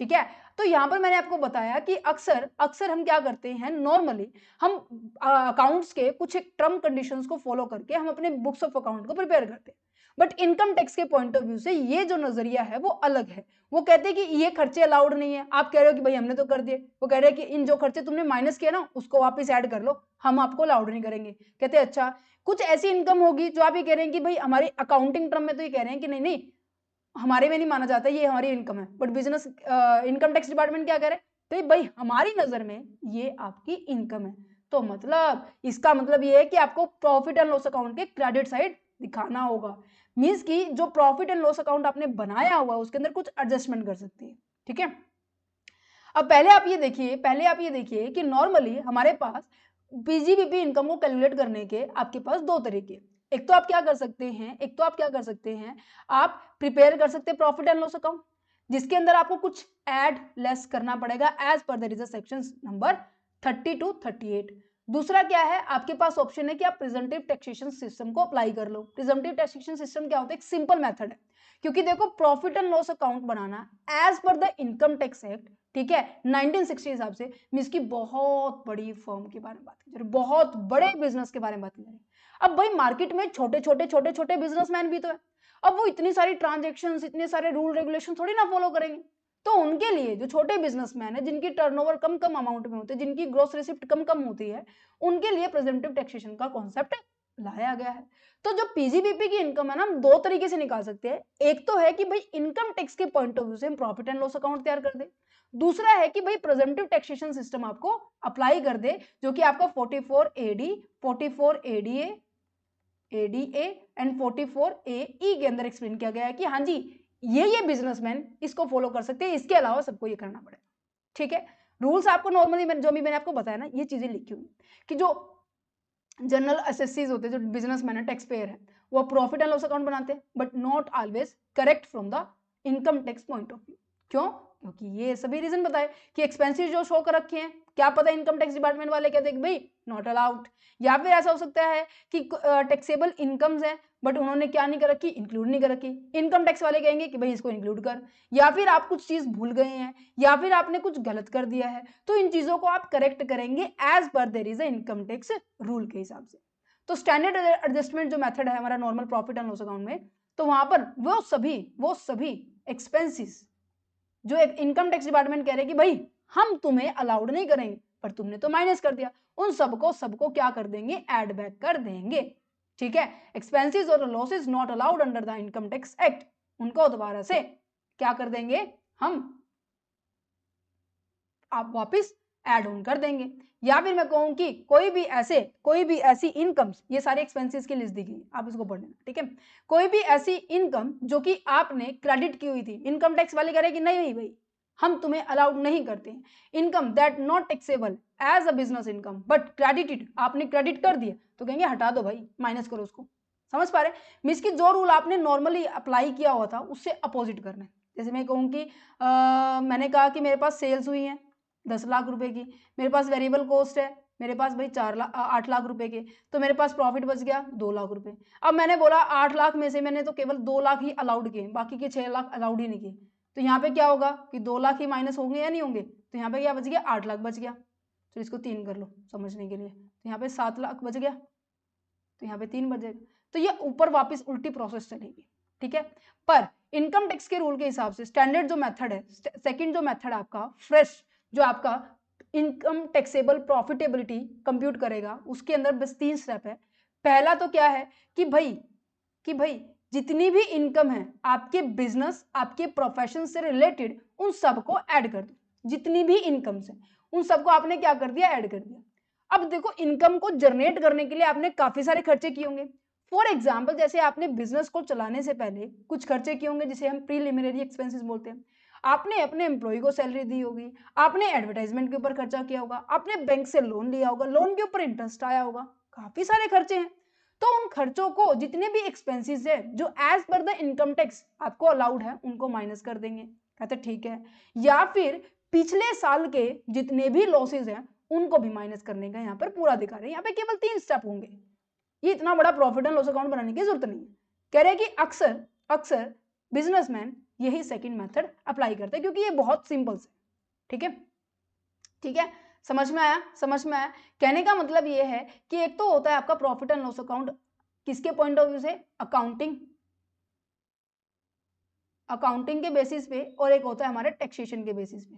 ठीक है। तो यहां पर मैंने आपको बताया कि अक्सर हम क्या करते हैं, नॉर्मली हम अकाउंट्स के कुछ एक टर्म कंडीशंस को फॉलो करके हम अपने बुक्स ऑफ अकाउंट को प्रिपेयर करते हैं। बट इनकम टैक्स के पॉइंट ऑफ व्यू से ये जो नजरिया है वो अलग है। वो कहते हैं कि ये खर्चे अलाउड नहीं है। आप कह रहे हो कि भाई हमने तो कर दिए, वो कह रहे हैं कि इन जो खर्चे तुमने माइनस किया ना उसको वापस ऐड कर लो, हम आपको अलाउड नहीं करेंगे। कहते हैं अच्छा, कुछ ऐसी इनकम होगी जो आप ये कह रहे हैं कि भाई हमारी अकाउंटिंग टर्म में तो ये कह रहे हैं कि नहीं नहीं हमारे में नहीं माना जाता, ये हमारी इनकम है, but business income tax department क्या करे, तो भाई हमारी नजर में ये आपकी इनकम है। तो मतलब इसका मतलब ये है कि आपको प्रॉफिट एंड लॉस अकाउंट के क्रेडिट साइड दिखाना होगा। मींस कि जो प्रॉफिट एंड लॉस अकाउंट आपने बनाया हुआ है उसके अंदर कुछ एडजस्टमेंट कर सकती है, ठीक है। अब पहले आप ये देखिए कि नॉर्मली हमारे पास पीजीबीपी इनकम को कैलकुलेट करने के आपके पास दो तरीके, एक तो आप क्या कर सकते हैं, आप प्रिपेयर कर सकते हैं प्रॉफिट एंड लॉस अकाउंट, जिसके अंदर आपको कुछ ऐड लेस करना पड़ेगा as per the reserve section number 30 to 38। दूसरा क्या है, आपके पास ऑप्शन है कि आप प्रिजम्पटिव टैक्सेशन सिस्टम को अप्लाई कर लो। प्रिजम्पटिव टैक्सेशन सिस्टम क्या होता है, एक सिंपल मेथड है, क्योंकि देखो प्रॉफिट एंड लॉस अकाउंट बनाना as per the income tax act, ठीक है, 1960 हिसाब से, मींस की बहुत बड़ी फर्म के बारे में बात की जा रही है, बहुत बड़े बिजनेस के बारे में बात की जा रही है। अब भाई मार्केट में छोटे छोटे बिजनेसमैन भी तो है, अब वो इतनी सारी ट्रांजेक्शन्स, इतने सारे रूल रेगुलेशन थोड़ी ना फॉलो करेंगे। तो उनके लिए जो छोटे बिजनेसमैन है, जिनकी टर्नओवर कम अमाउंट में होती है, जिनकी ग्रॉस रिसिप्ट कम होती है, उनके लिए प्रेजेंटिव टैक्सेशन का कॉन्सेप्ट लाया गया है। तो जो पीजीबीपी की इनकम है ना, हम दो तरीके से निकाल सकते हैं। एक तो है कि भाई इनकम टैक्स के पॉइंट ऑफ व्यू से हम प्रॉफिट एंड लॉस अकाउंट तैयार कर दे। दूसरा है कि भाई प्रेजेंटिव टैक्सेशन सिस्टम आपको अप्लाई कर दे, जो कि आपका 44 AD, 44 ADA एंड 44 AE के अंदर एक्सप्लेन किया गया है कि हाँ जी ये बिजनेसमैन इसको फॉलो कर सकते हैं, इसके अलावा सबको ये करना पड़ेगा, ठीक है। रूल्स आपको नॉर्मली जो भी मैंने आपको बताया ना, ये चीजें लिखी हुई कि जो जनरल असेसीज होते हैं, जो बिजनेसमैन है, टैक्स पेयर है, वो प्रॉफिट एंड लॉस अकाउंट बनाते हैं, but not always correct from the income tax point of view. क्यों? क्योंकि ये सभी रीजन बताए कि एक्सपेंसिव जो शो कर रखे हैं, क्या पता इनकम टैक्स डिपार्टमेंट वाले कहते हैं कि भाई नॉट अलाउड, या फिर ऐसा हो सकता है कि टैक्सेबल इनकम्स है बट उन्होंने क्या नहीं कर रखी, इंक्लूड नहीं कर रखी, इनकम टैक्स वाले कहेंगे कि भाई इसको इंक्लूड कर, या फिर आप कुछ चीज भूल गए हैं, या फिर आपने कुछ गलत कर दिया है, तो इन चीजों को आप करेक्ट करेंगे as per there is a income tax rule के हिसाब से। तो स्टैंडर्ड एडजस्टमेंट जो मेथड है हमारा normal profit and loss account में, तो वहां पर वो सभी एक्सपेंसेस जो एक इनकम टैक्स डिपार्टमेंट कह रहे कि भाई हम तुम्हें अलाउड नहीं करेंगे पर तुमने तो माइनस कर दिया, उन सबको क्या कर देंगे, ऐड बैक कर देंगे। ठीक है, एक्सपेंसेस और losses not allowed under the income tax act, उनको दोबारा से क्या कर देंगे, हम आप वापस ऐड ऑन कर देंगे। या फिर मैं कहूं कि कोई भी ऐसी इनकम्स, ये सारे एक्सपेंसेस की लिस्ट दी गई, आप इसको पढ़ लेना। ठीक है, कोई भी ऐसी इनकम जो कि आपने क्रेडिट की हुई थी, इनकम टैक्स वाले कह रहे कि नहीं भाई हम तुम्हें अलाउड नहीं करते हैं, income that not taxable as a business income but credited, आपने क्रेडिट कर दिया तो कहेंगे हटा दो भाई, माइनस करो उसको। समझ पा रहे? मीन्स की जो रूल आपने नॉर्मली अप्लाई किया हुआ था उससे अपोजिट करना है। जैसे मैं कहूँ कि मैंने कहा कि मेरे पास सेल्स हुई है 10 लाख रुपए की, मेरे पास वेरिएबल कॉस्ट है मेरे पास भाई 8 लाख रुपए के, तो मेरे पास प्रॉफिट बच गया 2 लाख रुपए। अब मैंने बोला 8 लाख में से मैंने तो केवल 2 लाख ही अलाउड किए, बाकी के 6 लाख अलाउड ही नहीं किए, तो यहाँ पे क्या होगा कि 2 लाख ही माइनस होंगे या नहीं होंगे, तो यहाँ पे क्या बच गया, 8 लाख बच गया। तो इसको 3 कर लो समझने के लिए, तो यहाँ पे 7 लाख बच गया, तो यहाँ पे 3 बचेगा, तो ये ऊपर वापस उल्टी प्रोसेस चलेगी। ठीक है, पर इनकम टैक्स के रूल के हिसाब से स्टैंडर्ड जो मेथड है, सेकंड जो मेथड आपका फ्रेश, जो आपका इनकम टैक्सेबल प्रॉफिटेबिलिटी कंप्यूट करेगा, उसके अंदर बस 3 स्टेप है। पहला तो क्या है कि भाई जितनी भी इनकम है आपके बिजनेस, आपके प्रोफेशन से रिलेटेड, उन सबको ऐड कर दो। जितनी भी इनकम है उन सबको आपने क्या कर दिया, ऐड कर दिया। अब देखो इनकम को जनरेट करने के लिए आपने काफी सारे खर्चे किए होंगे। फॉर एग्जाम्पल जैसे आपने बिजनेस को चलाने से पहले कुछ खर्चे किए होंगे जिसे हम प्रीलिमिनरी एक्सपेंसेस बोलते हैं। आपने अपने एम्प्लॉय को सैलरी दी होगी, आपने एडवर्टाइजमेंट के ऊपर खर्चा किया होगा, आपने बैंक से लोन लिया होगा, लोन के ऊपर इंटरेस्ट आया होगा, काफी सारे खर्चे हैं। तो उन खर्चों को, जितने भी एक्सपेंसेस है जो as per the income tax आपको अलाउड है, उनको माइनस कर देंगे। कहते ठीक है, या फिर पिछले साल के जितने भी लॉसेज हैं उनको भी माइनस करने का यहाँ पर पूरा अधिकार है। यहाँ पे केवल 3 स्टेप होंगे, ये इतना बड़ा प्रॉफिट एंड लॉस अकाउंट बनाने की जरूरत नहीं है। कह रहे हैं कि अक्सर बिजनेसमैन यही सेकंड मेथड अप्लाई करते हैं क्योंकि ये बहुत सिंपल है। ठीक है, समझ में आया? कहने का मतलब ये है कि एक तो होता है आपका प्रॉफिट एंड लॉस अकाउंट किसके पॉइंट ऑफ व्यू से, अकाउंटिंग के बेसिस पे, और एक होता है हमारे टैक्सेशन के बेसिस पे।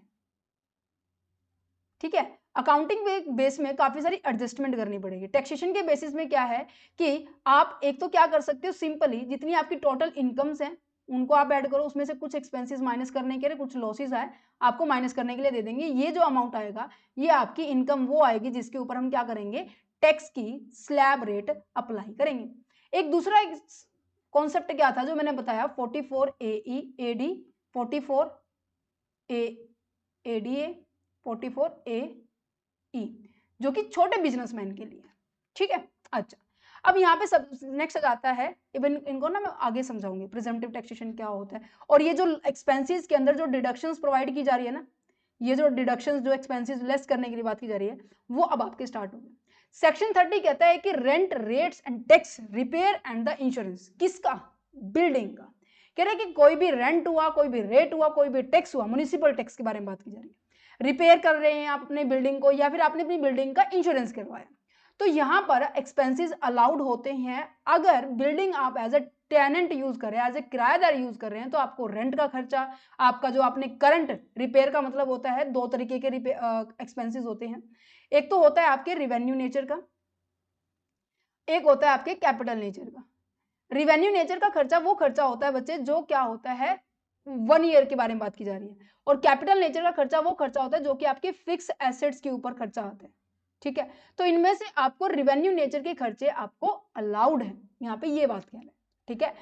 ठीक है, अकाउंटिंग बेस में काफी सारी एडजस्टमेंट करनी पड़ेगी। टैक्सेशन के बेसिस में क्या है कि आप एक तो क्या कर सकते हो, सिंपली जितनी आपकी टोटल इनकम्स हैं उनको आप ऐड करो, उसमें से कुछ एक्सपेंसेस माइनस करने के लिए, कुछ लॉसेस आए आपको माइनस करने के लिए दे देंगे। ये जो अमाउंट आएगा ये आपकी इनकम वो आएगी जिसके ऊपर हम क्या करेंगे, टैक्स की स्लैब रेट अप्लाई करेंगे। एक दूसरा कॉन्सेप्ट क्या था जो मैंने बताया, 44 AE 44 ADA 44 AE, जो कि छोटे बिजनेसमैन के लिए। ठीक है, अच्छा अब यहाँ पे सब नेक्स्ट आता है, इवन इनको ना मैं आगे समझाऊंगी प्रिजम्पटिव टैक्सेशन क्या होता है, और ये जो एक्सपेंसेस के अंदर जो डिडक्शंस प्रोवाइड की जा रही है ना, ये जो डिडक्शंस जो एक्सपेंसेस लेस करने के लिए बात की जा रही है वो अब आपके स्टार्ट होंगे। सेक्शन 30 कहता है कि rent, rates and tax, repair and the insurance, किसका, बिल्डिंग का। कह रहे कि कोई भी रेंट हुआ, कोई भी रेट हुआ, कोई भी टैक्स हुआ, म्युनिसिपल टैक्स के बारे में बात की जा रही है, रिपेयर कर रहे हैं आप अपने बिल्डिंग को, या फिर आपने अपनी बिल्डिंग का इंश्योरेंस करवाया, तो यहां पर एक्सपेंसेस अलाउड होते हैं अगर बिल्डिंग आप एज ए टेनेंट यूज कर रहे हैं, एज ए किराएदार यूज कर रहे हैं, तो आपको रेंट का खर्चा, आपका जो आपने करंट, रिपेयर का मतलब होता है 2 तरीके के एक्सपेंसेस होते हैं, एक तो होता है आपके रिवेन्यू नेचर का, एक होता है आपके कैपिटल नेचर का। रिवेन्यू नेचर का खर्चा वो खर्चा होता है बच्चे जो क्या होता है 1 ईयर के बारे में बात की जा रही है, और कैपिटल नेचर का खर्चा वो खर्चा होता है जो कि आपके फिक्स एसेट्स के ऊपर खर्चा आता है। ठीक है, तो इनमें से आपको रिवेन्यू नेचर के खर्चे आपको अलाउड है, यहाँ पे ये बात कहना है। ठीक है,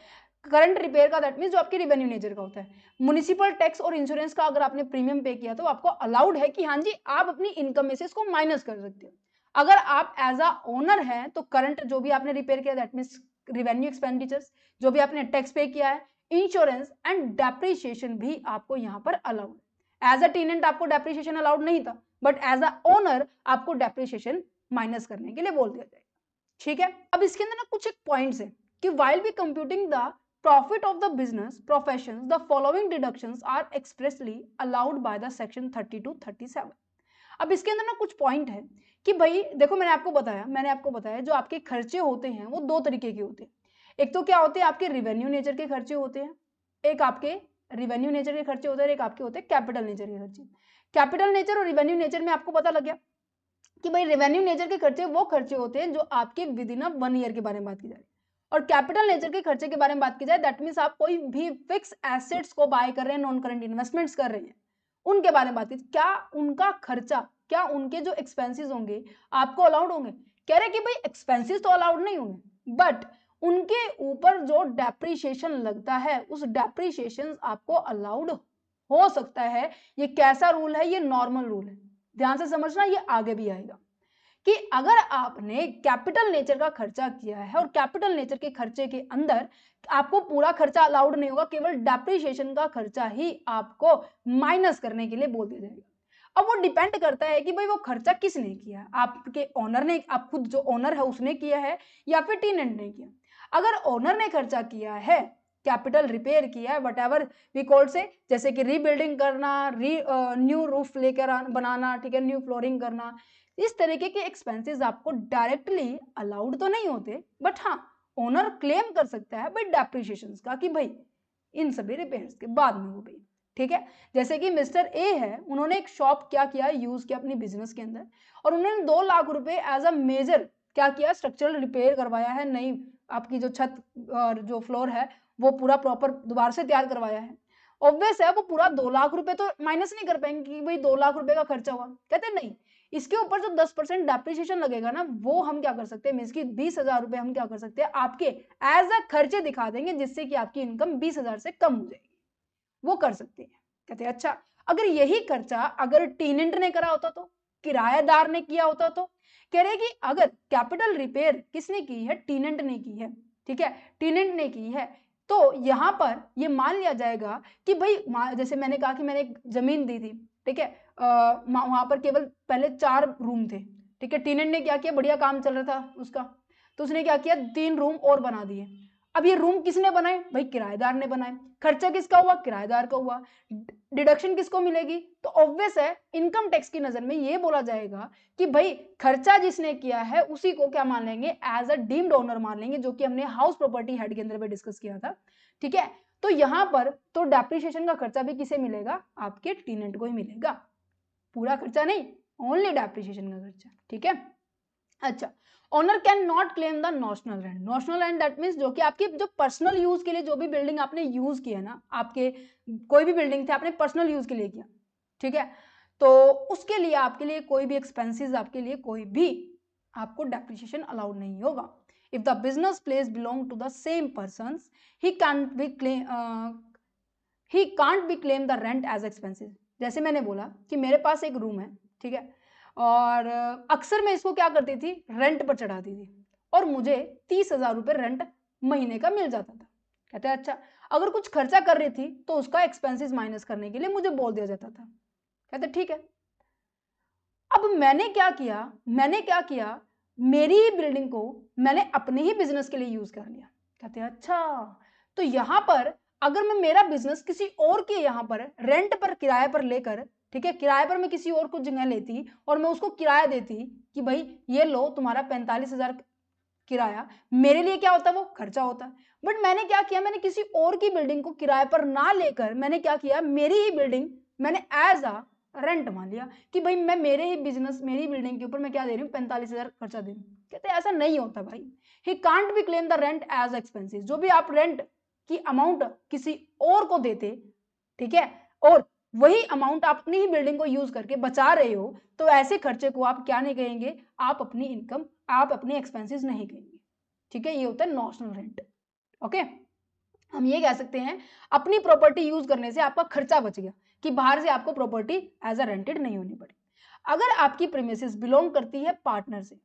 करंट रिपेयर का दैट मीन जो आपके रेवेन्यू नेचर का होता है। म्युनिसिपल टैक्स और इंश्योरेंस का अगर आपने प्रीमियम पे किया तो आपको अलाउड है कि हाँ जी आप अपनी इनकम में से इसको माइनस कर सकते हो। अगर आप एज अ ओनर हैं तो करंट जो भी आपने रिपेयर किया दैट मीन्स रेवेन्यू एक्सपेंडिचर्स, जो भी आपने टैक्स पे किया है, इंश्योरेंस एंड डेप्रिसिएशन भी आपको यहाँ पर अलाउड है। एज अ टेनेंट आपको डेप्रिसिएशन अलाउड नहीं था, बट एज अ ओनर आपको डेप्रिसिएशन माइनस करने के लिए बोल दिया जाएगा। ठीक है, अब इसके अंदर ना कुछ एक पॉइंट्स है कि while we computing the profit of the business professions the following deductions are expressly allowed by the section 30 to 37। अब इसके अंदर ना कुछ पॉइंट है कि भाई देखो मैंने आपको बताया जो आपके खर्चे होते हैं वो दो तरीके के होते हैं। एक तो क्या होते हैं आपके रिवेन्यू नेचर के खर्चे होते हैं, एक आपके रिवेन्यू नेचर के खर्चे होते हैं, एक आपके होते हैं कैपिटल नेचर के खर्चे। कैपिटल नेचर और रिवेन्यू नेचर में आपको पता लग गया कि भाई रेवेन्यू नेचर के खर्चे वो खर्चे होते हैं जो आपके विद इन 1 ईयर के बारे में बात की जाए, और कैपिटल नेचर के खर्चे के बारे में बात की जाए दैट मीन्स आप कोई भी फिक्स एसेट्स को बाय कर रहे हैं, नॉन करंट इन्वेस्टमेंट्स कर रहे हैं, उनके बारे में बात की क्या उनका खर्चा, क्या उनके जो एक्सपेंसेस होंगे आपको अलाउड होंगे। कह रहे कि भाई एक्सपेंसेस तो अलाउड नहीं होंगे बट उनके ऊपर जो डेप्रिसिएशन लगता है उस डेप्रिसिएशन आपको अलाउड हो सकता है। ये कैसा रूल है, ये नॉर्मल रूल है, ध्यान से समझना, ये आगे भी आएगा कि अगर आपने कैपिटल नेचर का खर्चा किया है और कैपिटल नेचर के खर्चे के अंदर आपको पूरा खर्चा अलाउड नहीं होगा, केवल डेप्रिसिएशन का खर्चा ही आपको माइनस करने के लिए बोल दिया जाएगा। अब वो डिपेंड करता है कि भाई वो खर्चा किसने किया, आपके ओनर ने, आप खुद जो ओनर है उसने किया है या फिर टेनेंट ने किया। अगर ओनर ने खर्चा किया है, कैपिटल रिपेयर किया है, वट एवर वी कॉल्ड से, जैसे कि रीबिल्डिंग करना, न्यू रूफ लेकर बनाना, ठीक है, न्यू फ्लोरिंग करना, इस तरीके के एक्सपेंसेस आपको डायरेक्टली अलाउड तो नहीं होते बट हाँ ओनर क्लेम कर सकता है भाई डेप्रिसिएशन का कि भाई इन सभी रिपेयर्स के बाद में हो गई। ठीक है, जैसे कि मिस्टर ए है, उन्होंने एक शॉप क्या किया, यूज किया अपनी बिजनेस के अंदर, और उन्होंने 2 लाख रुपए एज अ मेजर क्या किया, स्ट्रक्चरल रिपेयर करवाया है, नई आपकी जो छत और जो फ्लोर है वो पूरा प्रॉपर दोबारा से तैयार करवाया है। ऑब्वियस है वो पूरा 2 लाख रुपए तो माइनस नहीं कर पाएंगे कि भाई 2 लाख रुपए का खर्चा हुआ, कहते नहीं, इसके ऊपर जो 10% डेप्रिसिएशन लगेगा ना वो हम क्या कर सकते हैं, मींस की 20,000 रुपए हम क्या कर सकते हैं आपके एज अ खर्चे दिखा देंगे जिससे कि आपकी इनकम 20,000 से कम हो जाएगी, वो कर सकते हैं। कहते हैं अच्छा अगर यही खर्चा अगर टेनेंट ने करा होता तो, किराएदार ने किया होता तो, कह रहे कि अगर कैपिटल रिपेयर किसने की है, टेनेंट ने की है, ठीक है, टेनेंट ने की है, तो यहां पर ये मान लिया जाएगा कि भाई जैसे मैंने कहा कि मैंने एक जमीन दी थी, ठीक है, वहां पर केवल पहले 4 रूम थे, ठीक है, टेनेंट ने क्या किया, बढ़िया काम चल रहा था उसका, तो उसने क्या किया 3 रूम और बना दिए। अब ये रूम किसने बनाए, भाई किराएदार ने बनाए, खर्चा किसका हुआ, किराएदार का हुआ, डिडक्शन किसको मिलेगी, तो ऑब्वियस है इनकम टैक्स की नजर में ये बोला जाएगा कि भाई खर्चा जिसने किया है उसी को क्या मान लेंगे, एज अ डीम्ड ओनर मान लेंगे, जो कि हमने हाउस प्रॉपर्टी हेड के अंदर में डिस्कस किया था। ठीक है, तो यहां पर तो डेप्रिसिएशन का खर्चा भी किसे मिलेगा, आपके टेनेंट को ही मिलेगा, पूरा खर्चा नहीं, ओनली डेप्रिसिएशन का खर्चा। ठीक है, अच्छा, owner can not claim the notional rent, notional rent that means जो कि आपकी जो पर्सनल यूज के लिए जो भी बिल्डिंग आपने यूज किया ना, आपके कोई भी बिल्डिंग थे आपने पर्सनल यूज के लिए किया, ठीक है, तो उसके लिए आपके लिए कोई भी एक्सपेंसेस, आपके लिए कोई भी आपको डेप्रिसिएशन अलाउड नहीं होगा। If the business place belong to the same person he can't be claim the rent as expenses. जैसे मैंने बोला कि मेरे पास एक रूम है, ठीक है, और अक्सर मैं इसको क्या करती थी, रेंट पर चढ़ाती थी और मुझे 30,000 रुपये रेंट महीने का मिल जाता था। कहते हैं अच्छा अगर कुछ खर्चा कर रही थी तो उसका एक्सपेंसेस माइनस करने के लिए मुझे बोल दिया जाता था। कहते ठीक है, अब मैंने क्या किया, मेरी ही बिल्डिंग को मैंने अपने ही बिजनेस के लिए यूज कर लिया। कहते हैं अच्छा, तो यहां पर अगर मैं मेरा बिजनेस किसी और के यहाँ पर रेंट पर किराए पर लेकर, ठीक है, किराए पर मैं किसी और को जगह लेती और मैं उसको किराया देती कि भाई ये लो तुम्हारा 45,000 किराया, मेरे लिए क्या होता है वो खर्चा होता है, बट मैंने क्या किया, मैंने किसी और की बिल्डिंग को किराए पर ना लेकर मैंने क्या किया, मेरी ही बिल्डिंग मैंने एज अ रेंट मान लिया कि भाई मैं मेरे ही बिजनेस, मेरी बिल्डिंग के ऊपर मैं क्या दे रही हूँ, 45,000 खर्चा दे रही हूँ। कहते ऐसा नहीं होता भाई, he can't be claim the rent as expenses. जो भी आप रेंट की अमाउंट किसी और को देते, ठीक है, और वही अमाउंट आप अपनी ही बिल्डिंग को यूज करके बचा रहे हो, तो ऐसे खर्चे को आप क्या नहीं कहेंगे, आप अपनी इनकम, आप अपने एक्सपेंसेस नहीं कहेंगे। ठीक है, ये होता है नॉशनल रेंट। ओके, हम ये कह सकते हैं अपनी प्रॉपर्टी यूज करने से आपका खर्चा बच गया कि बाहर से आपको प्रॉपर्टी एज अ रेंटेड नहीं होनी पड़ी। अगर आपकी प्रीमिसेस बिलोंग करती है पार्टनर से,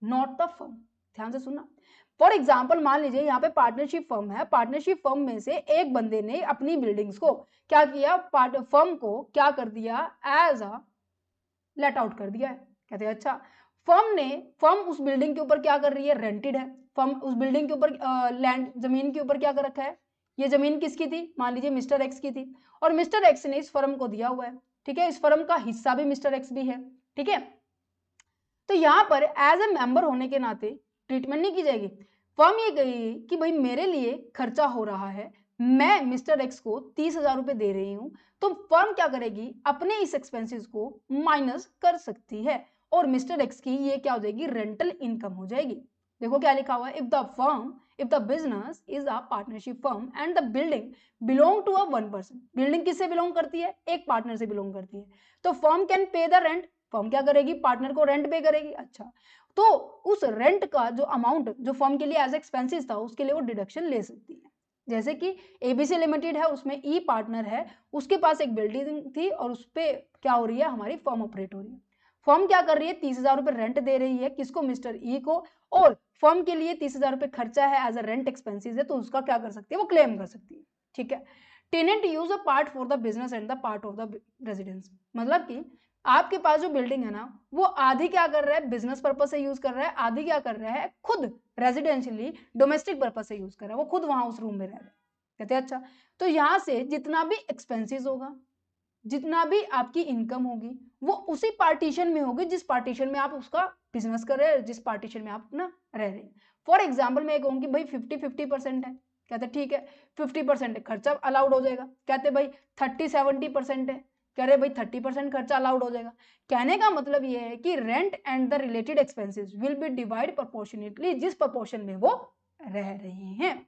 नॉट द फर्म, ध्यान से सुनना। फॉर एग्जाम्पल मान लीजिए यहाँ पे पार्टनरशिप फर्म है, पार्टनरशिप फर्म में से एक बंदे ने अपनी बिल्डिंग्स को क्या किया, फर्म को क्या कर दिया, एज अ लेट आउट कर दिया है। कहते हैं अच्छा, फर्म उस बिल्डिंग के ऊपर क्या कर रही है, रेंटेड है। फर्म उस बिल्डिंग के ऊपर लैंड जमीन के ऊपर क्या कर रखा है, ये जमीन किसकी थी, मान लीजिए मिस्टर एक्स की थी, और मिस्टर एक्स ने इस फर्म को दिया हुआ है, ठीक है, इस फर्म का हिस्सा भी मिस्टर एक्स भी है, ठीक है। तो यहाँ पर एज ए मेंबर होने के नाते ट्रीटमेंट नहीं की जाएगी। फर्म ये कहेगी कि भाई मेरे लिए खर्चा हो रहा है, मैं मिस्टर एक्स को 30,000 रुपए दे रही हूं, तो फर्म क्या करेगी, अपने इस एक्सपेंसेस को माइनस कर सकती है और मिस्टर एक्स की ये क्या हो जाएगी, रेंटल इनकम हो जाएगी। देखो क्या लिखा हुआ है, if the business is a partnership firm and the building belong to a one person, building किससे बिलोंग करती है, एक पार्टनर से बिलोंग करती है, तो firm can pay the rent, firm क्या करेगी, पार्टनर को रेंट पे करेगी। अच्छा, तो उस रेंट का जो अमाउंट जो फर्म के लिए एज एक्सपेंसेस था उसके लिए वो डिडक्शन ले सकती है। जैसे कि एबीसी लिमिटेड है, उसमें ई पार्टनर है, उसके पास एक बिल्डिंग थी और उस पर क्या हो रही है, हमारी फर्म ऑपरेट हो रही है। फर्म क्या कर रही है, 30,000 रुपए रेंट दे रही है, किसको, मिस्टर ई को, और फर्म के लिए 30,000 रुपए खर्चा है एज अ रेंट एक्सपेंसेस है, तो उसका क्या कर सकती है, वो क्लेम कर सकती है, ठीक है। Tenant use a part for the business and the part of the residence, मतलब कि आपके पास जो बिल्डिंग है ना, वो आधी क्या कर रहा है, बिजनेस पर्पज से यूज कर रहा है, आधी क्या कर रहा है, खुद रेजिडेंशियली डोमेस्टिक पर्पज से यूज कर रहा है, वो खुद वहां उस रूम में रह रहा है। कहते हैं अच्छा, तो यहां से जितना भी एक्सपेंसेस होगा, जितना भी आपकी इनकम होगी, वो उसी पार्टीशन में होगी जिस पार्टीशन में आप उसका बिजनेस कर रहे हैं, जिस पार्टीशन में आप अपना रह रहे हैं। फॉर एग्जाम्पल मैं कहूँगी भाई 50-50% है, कहते ठीक है 50% खर्चा अलाउड हो जाएगा, कहते भाई 30-70% है, कह रहे भाई 30% खर्चा अलाउड हो जाएगा। कहने का मतलब ये है कि rent and the related expenses will be divide proportionately, जिस प्रोपोर्शन में वो रह रहे हैं।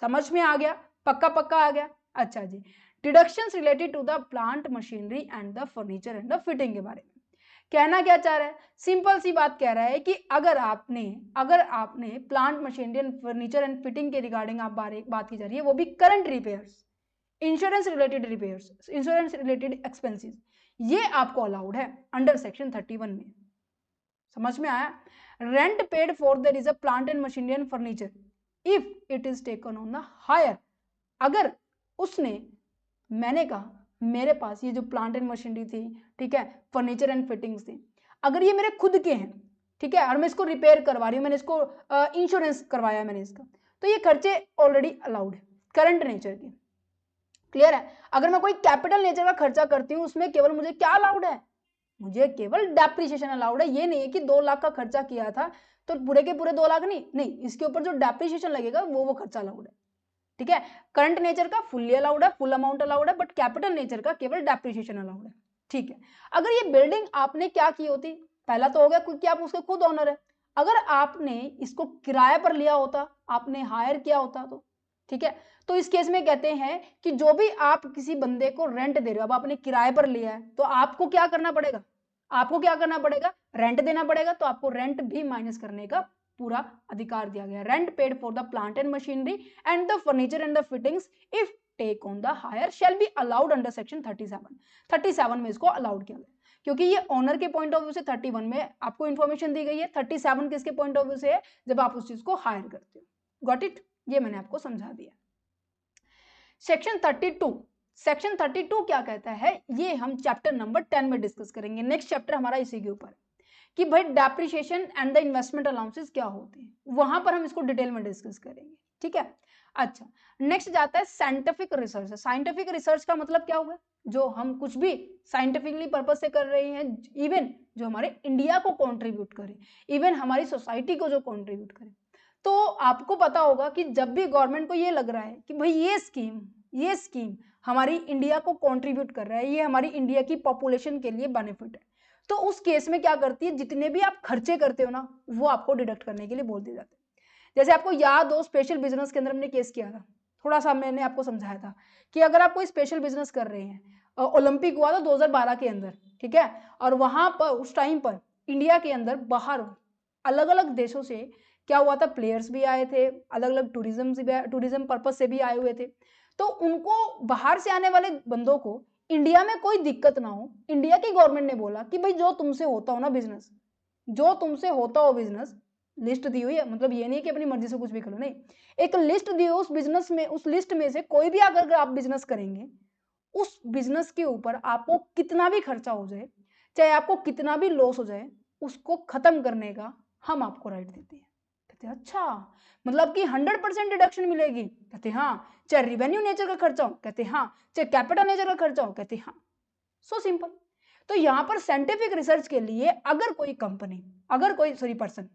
समझ में आ गया, पक्का पक्का आ गया। अच्छा जी, deductions related to the plant machinery and the furniture and the fitting के बारे में कहना क्या चाह रहा है, सिंपल सी बात कह रहा है कि अगर आपने plant machinery and furniture and fitting के रिगार्डिंग आप बात की जा रही है, वो भी current repairs, insurance related repairs, insurance related expenses, ये आपको अलाउड है अंडर सेक्शन 31 में। समझ में आया। Rent paid for there is a plant and machinery and furniture if it is taken on the hire, अगर उसने, मैंने कहा मेरे पास ये जो प्लांट एंड मशीनरी थी, ठीक है, फर्नीचर एंड फिटिंग्स थी, अगर ये मेरे खुद के हैं, ठीक है, और मैं इसको रिपेयर करवा रही हूँ, मैंने इसको इंश्योरेंस करवाया मैंने इसका, तो ये खर्चे ऑलरेडी अलाउड है करंट नेचर के। क्लियर है। अगर मैं कोई कैपिटल नेचर का खर्चा करती हूँ उसमें केवल मुझे क्या अलाउड है, मुझे केवल डेप्रिसिएशन अलाउड है। ये नहीं है कि 2 लाख का खर्चा किया था तो पूरे के पूरे 2 लाख नहीं, इसके ऊपर जो डेप्रिसिएशन लगेगा वो खर्चा अलाउड है, ठीक है। करंट नेचर का फुल्ली अलाउड है, फुल अमाउंट अलाउड है, बट कैपिटल नेचर का केवल डेप्रिसिएशन अलाउड है, ठीक है। अगर ये बिल्डिंग आपने क्या की होती, पहला तो हो गया क्योंकि आप उसके खुद ओनर है, अगर आपने इसको किराए पर लिया होता, आपने हायर किया होता तो ठीक है, तो इस केस में कहते हैं कि जो भी आप किसी बंदे को रेंट दे रहे हो, अब आपने किराए पर लिया है तो आपको क्या करना पड़ेगा, रेंट देना पड़ेगा, तो आपको रेंट भी माइनस करने का पूरा अधिकार दिया गया। Rent paid for the plant and machinery and the furniture and the fittings if take on the hire shall be allowed under section 37 में इसको अलाउड किया गया, क्योंकि ये ओनर के पॉइंट ऑफ व्यू से 31 में आपको इंफॉर्मेशन दी गई है, 37 किसके पॉइंट ऑफ व्यू से है, जब आप उस चीज को हायर करते हो। गॉट इट, ये मैंने आपको समझा दिया। सेक्शन 32 क्या कहता है, ये हम चैप्टर नंबर 10 में डिस्कस करेंगे। नेक्स्ट चैप्टर हमारा इसी के ऊपर कि भाई depreciation and the investment allowances क्या होते हैं, वहां पर हम इसको डिटेल में डिस्कस करेंगे, ठीक है। अच्छा, नेक्स्ट जाता है साइंटिफिक रिसर्च। साइंटिफिक रिसर्च का मतलब क्या होगा, जो हम कुछ भी साइंटिफिकली पर्पज से कर रहे हैं, इवन जो हमारे इंडिया को कॉन्ट्रीब्यूट करे, इवन हमारी सोसाइटी को जो कॉन्ट्रीब्यूट करे। तो आपको पता होगा कि जब भी गवर्नमेंट को ये लग रहा है कि भाई ये स्कीम हमारी इंडिया को कंट्रीब्यूट कर रहा है, ये हमारी इंडिया की पॉपुलेशन के लिए बेनिफिट है, तो उस केस में क्या करती है, जितने भी आप खर्चे करते हो ना वो आपको डिडक्ट करने के लिए बोल दिए जाते हैं। जैसे आपको याद हो स्पेशल बिजनेस के अंदर हमने केस किया था, थोड़ा सा मैंने आपको समझाया था कि अगर आप कोई स्पेशल बिजनेस कर रहे हैं, ओलंपिक हुआ था 2012 के अंदर, ठीक है, और वहां पर उस टाइम पर इंडिया के अंदर बाहर अलग अलग देशों से क्या हुआ था, प्लेयर्स भी आए थे, अलग अलग टूरिज्म पर्पज से भी आए हुए थे। तो उनको बाहर से आने वाले बंदों को इंडिया में कोई दिक्कत ना हो, इंडिया की गवर्नमेंट ने बोला कि भाई जो तुमसे होता हो ना बिजनेस, जो तुमसे होता हो बिजनेस, लिस्ट दी हुई है, मतलब ये नहीं कि अपनी मर्जी से कुछ भी करो, नहीं, एक लिस्ट दी हो उस बिजनेस में, उस लिस्ट में से कोई भी अगर आप बिजनेस करेंगे, उस बिजनेस के ऊपर आपको कितना भी खर्चा हो जाए, चाहे आपको कितना भी लॉस हो जाए, उसको खत्म करने का हम आपको राइट देते हैं। कहते हैं अच्छा, मतलब कि 100% डिडक्शन मिलेगी? कहते हाँ। चाहे रिवेन्यू नेचर का खर्चा हो? कहते हाँ। चाहे कैपिटल नेचर का खर्चा हो? कहते हाँ। So simple. तो यहां पर साइंटिफिक रिसर्च के लिए अगर कोई कंपनी, अगर कोई पर्सन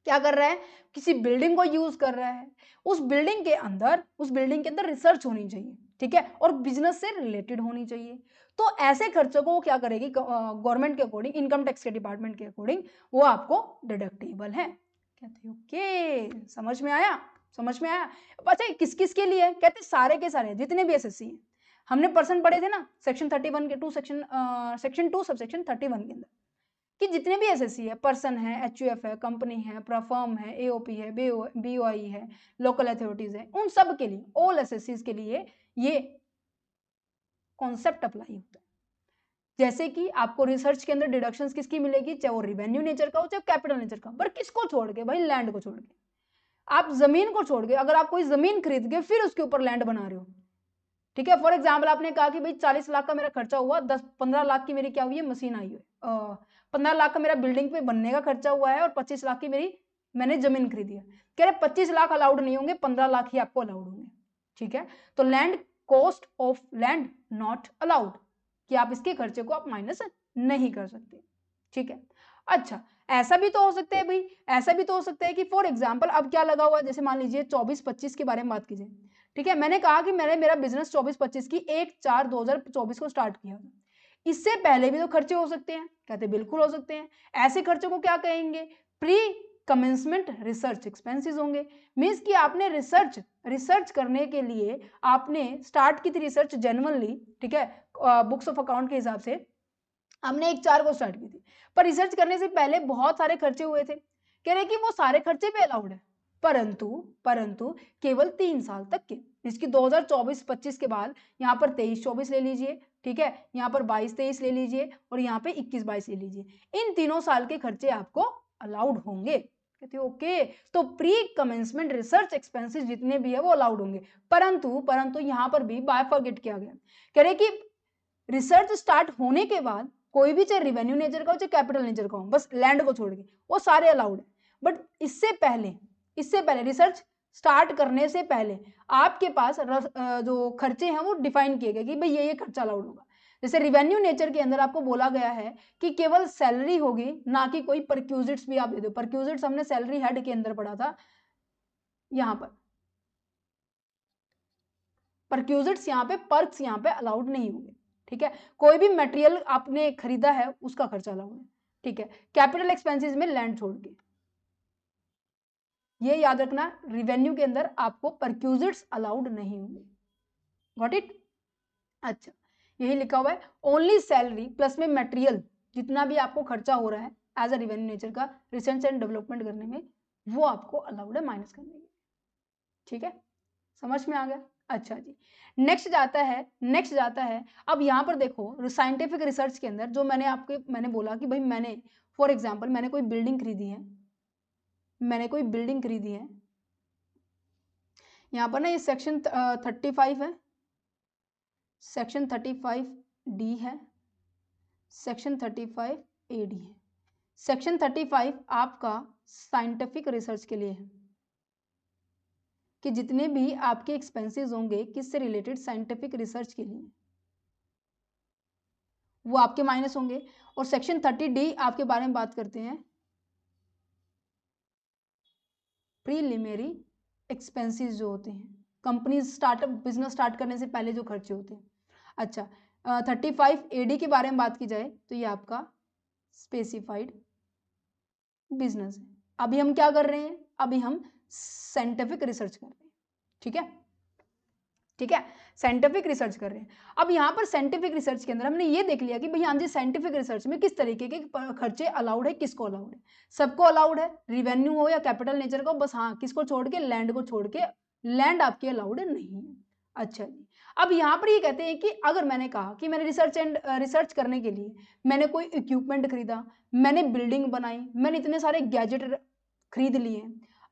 क्या कर रहा है, किसी बिल्डिंग को यूज कर रहा है, उस बिल्डिंग के अंदर रिसर्च होनी चाहिए, ठीक है, और बिजनेस से रिलेटेड होनी चाहिए। तो ऐसे खर्चों को क्या करेगी गवर्नमेंट के अकॉर्डिंग, इनकम टैक्स के डिपार्टमेंट के अकॉर्डिंग वो आपको डिडक्टेबल है। कहते ओके, समझ में आया, समझ में आया। अच्छा, किस किस के लिए? कहते सारे के सारे जितने भी एसएससी हैं। हमने पर्सन पढ़े थे ना सेक्शन 31 के सेक्शन 2 सब सेक्शन 31 के अंदर, कि जितने भी एसएससी है, पर्सन है, एचयूएफ है, कंपनी है, फर्म है, एओपी है, बीओआई है, लोकल अथॉरिटीज है, उन सब के लिए, ऑल एसएससी के लिए ये कॉन्सेप्ट अप्लाई होता है। जैसे कि आपको रिसर्च के अंदर डिडक्शंस किसकी मिलेगी, चाहे वो रिवेन्यू नेचर का हो चाहे कैपिटल नेचर का, पर किसको छोड़ के भाई, लैंड को छोड़ के। आप जमीन को छोड़ के, अगर आप कोई जमीन खरीद के फिर उसके ऊपर लैंड बना रहे हो, ठीक है, फॉर एग्जाम्पल आपने कहा कि भाई 40 लाख का मेरा खर्चा हुआ, 10-15 लाख की मेरी क्या हुई है, मशीन आई है, 15 लाख का मेरा बिल्डिंग पे बनने का खर्चा हुआ है, और 25 लाख की मेरी मैंने जमीन खरीदी है। कह रहे 25 लाख अलाउड नहीं होंगे, 15 लाख ही आपको अलाउड होंगे, ठीक है। तो land cost of land not allowed, कि आप इसके खर्चे को आप माइनस नहीं कर सकते, ठीक है। अच्छा, ऐसा भी तो हो सकता है भाई, ऐसा भी तो हो सकता है कि फॉर एग्जाम्पल अब क्या लगा हुआ है, जैसे मान लीजिए 24-25 के बारे में बात कीजिए, ठीक है, मैंने कहा कि मैंने मेरा बिजनेस 24-25 की 1/4/2024 को स्टार्ट किया, इससे पहले भी तो खर्चे हो सकते हैं? कहते बिल्कुल हो सकते हैं। ऐसे खर्चों को क्या कहेंगे, प्री कमेंसमेंट रिसर्च एक्सपेंसेस होंगे। मींस कि आपने रिसर्च करने के लिए आपने स्टार्ट की थी रिसर्च जेन्युइनली, ठीक है, बुक्स ऑफ अकाउंट के हिसाब से हमने 1/4 को स्टार्ट की थी, पर रिसर्च करने से पहले बहुत सारे खर्चे हुए थे। कह रहे कि वो सारे खर्चे पे अलाउड है, परंतु परंतु केवल 3 साल तक के, इसकी 2024-25 के बाद यहाँ पर 23-24 ले लीजिए, ठीक है, यहाँ पर 22-23 ले लीजिए, और यहाँ पे 21-22 ले लीजिए। इन तीनों साल के खर्चे आपको अलाउड होंगे। कहते ओके, तो प्री कमेंसमेंट रिसर्च एक्सपेंसेस जितने भी है वो अलाउड होंगे, परंतु परंतु यहाँ पर भी बायफॉरगेट किया गया। कह रहे कि रिसर्च स्टार्ट होने के बाद कोई भी, चाहे रिवेन्यू नेचर का हो चाहे कैपिटल नेचर का हो, बस लैंड को छोड़ के वो सारे अलाउड है। बट इससे पहले रिसर्च स्टार्ट करने से पहले आपके पास जो खर्चे हैं वो डिफाइन किए गए कि भाई ये खर्चा अलाउड होगा। जैसे रिवेन्यू नेचर के अंदर आपको बोला गया है कि केवल सैलरी होगी, ना कि कोई परक्यूजिट्स भी आप दे दो। परक्यूजिट्स हमने सैलरी हेड के अंदर पढ़ा था, यहाँ पर परक्यूजिट्स, यहाँ पे पर्क्स यहाँ पे अलाउड नहीं होंगे, ठीक है। कोई भी मटेरियल आपने खरीदा है उसका खर्चा अलाउड है, ठीक है। कैपिटल एक्सपेंसेस में लैंड छोड़ के, ये याद रखना, रिवेन्यू के अंदर आपको परक्यूजिट्स अलाउड नहीं होंगे। Got it? अच्छा, यही लिखा हुआ है, ओनली सैलरी प्लस में मटेरियल जितना भी आपको खर्चा हो रहा है एज अ रिवेन्यू नेचर का रिसर्च एंड डेवलपमेंट करने में, वो आपको अलाउड है माइनस करने में, ठीक है, समझ में आ गया। अच्छा जी, नेक्स्ट जाता है। अब यहाँ पर देखो साइंटिफिक रिसर्च के अंदर जो मैंने बोला कि भाई मैंने फॉर एग्जांपल मैंने कोई बिल्डिंग खरीदी है, यहाँ पर ना ये सेक्शन 35 है, सेक्शन 35D है, सेक्शन 35AD है। सेक्शन 35 आपका साइंटिफिक रिसर्च के लिए है, कि जितने भी आपके एक्सपेंसेस होंगे किससे रिलेटेड, साइंटिफिक रिसर्च के लिए, वो आपके माइनस होंगे। और सेक्शन 30D आपके बारे में बात करते हैं, प्रीलिमिनरी एक्सपेंसेस जो होते हैं, कंपनी स्टार्टअप बिजनेस स्टार्ट करने से पहले जो खर्चे होते हैं। अच्छा, 35AD के बारे में बात की जाए तो ये आपका स्पेसिफाइड बिजनेस है। अभी हम क्या कर रहे हैं, अभी हम साइंटिफिक रिसर्च कर रहे हैं, ठीक है, ठीक है। साइंटिफिक रिसर्च कर रहे हैं। अब यहाँ पर साइंटिफिक रिसर्च के अंदर हमने ये देख लिया कि भाई हाँ जी साइंटिफिक रिसर्च में किस तरीके के खर्चे अलाउड है, किसको अलाउड है। सबको अलाउड है, रिवेन्यू हो या कैपिटल नेचर का, बस हाँ किसको छोड़ के, लैंड को छोड़ के, लैंड आपकी अलाउड नहीं है। अच्छा जी, अब यहाँ पर ये कहते हैं कि अगर मैंने कहा कि मैंने रिसर्च करने के लिए मैंने कोई इक्विपमेंट खरीदा, मैंने बिल्डिंग बनाई, मैंने इतने सारे गैजेट खरीद लिए,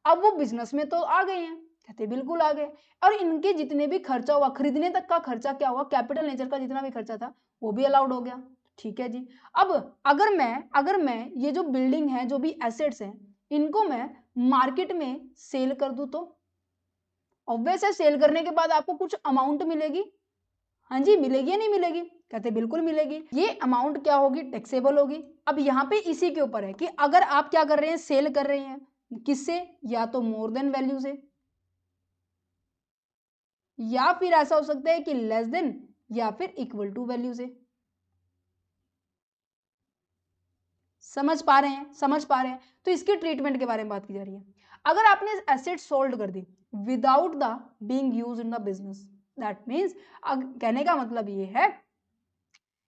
अब वो बिजनेस में तो आ गए हैं, कहते बिल्कुल आ गए, और इनके जितने भी खर्चा हुआ, खरीदने तक का खर्चा क्या हुआ, कैपिटल नेचर का जितना भी खर्चा था वो भी अलाउड हो गया। ठीक है जी। अब अगर मैं ये जो बिल्डिंग है, जो भी एसेट्स हैं, इनको मैं मार्केट में सेल कर दूं तो ऑब्वियस है सेल करने के बाद आपको कुछ अमाउंट मिलेगी। हाँ जी, मिलेगी या नहीं मिलेगी, कहते बिल्कुल मिलेगी। ये अमाउंट क्या होगी, टैक्सेबल होगी। अब यहाँ पे इसी के ऊपर है कि अगर आप क्या कर रहे हैं, सेल कर रहे हैं, किससे, या तो मोर देन वैल्यू से, या फिर ऐसा हो सकता है कि लेस देन, या फिर इक्वल टू वैल्यू से। समझ पा रहे हैं, समझ पा रहे हैं। तो इसके ट्रीटमेंट के बारे में बात की जा रही है। अगर आपने एसेट सोल्ड कर दी without the being used in the business, that means कहने का मतलब ये है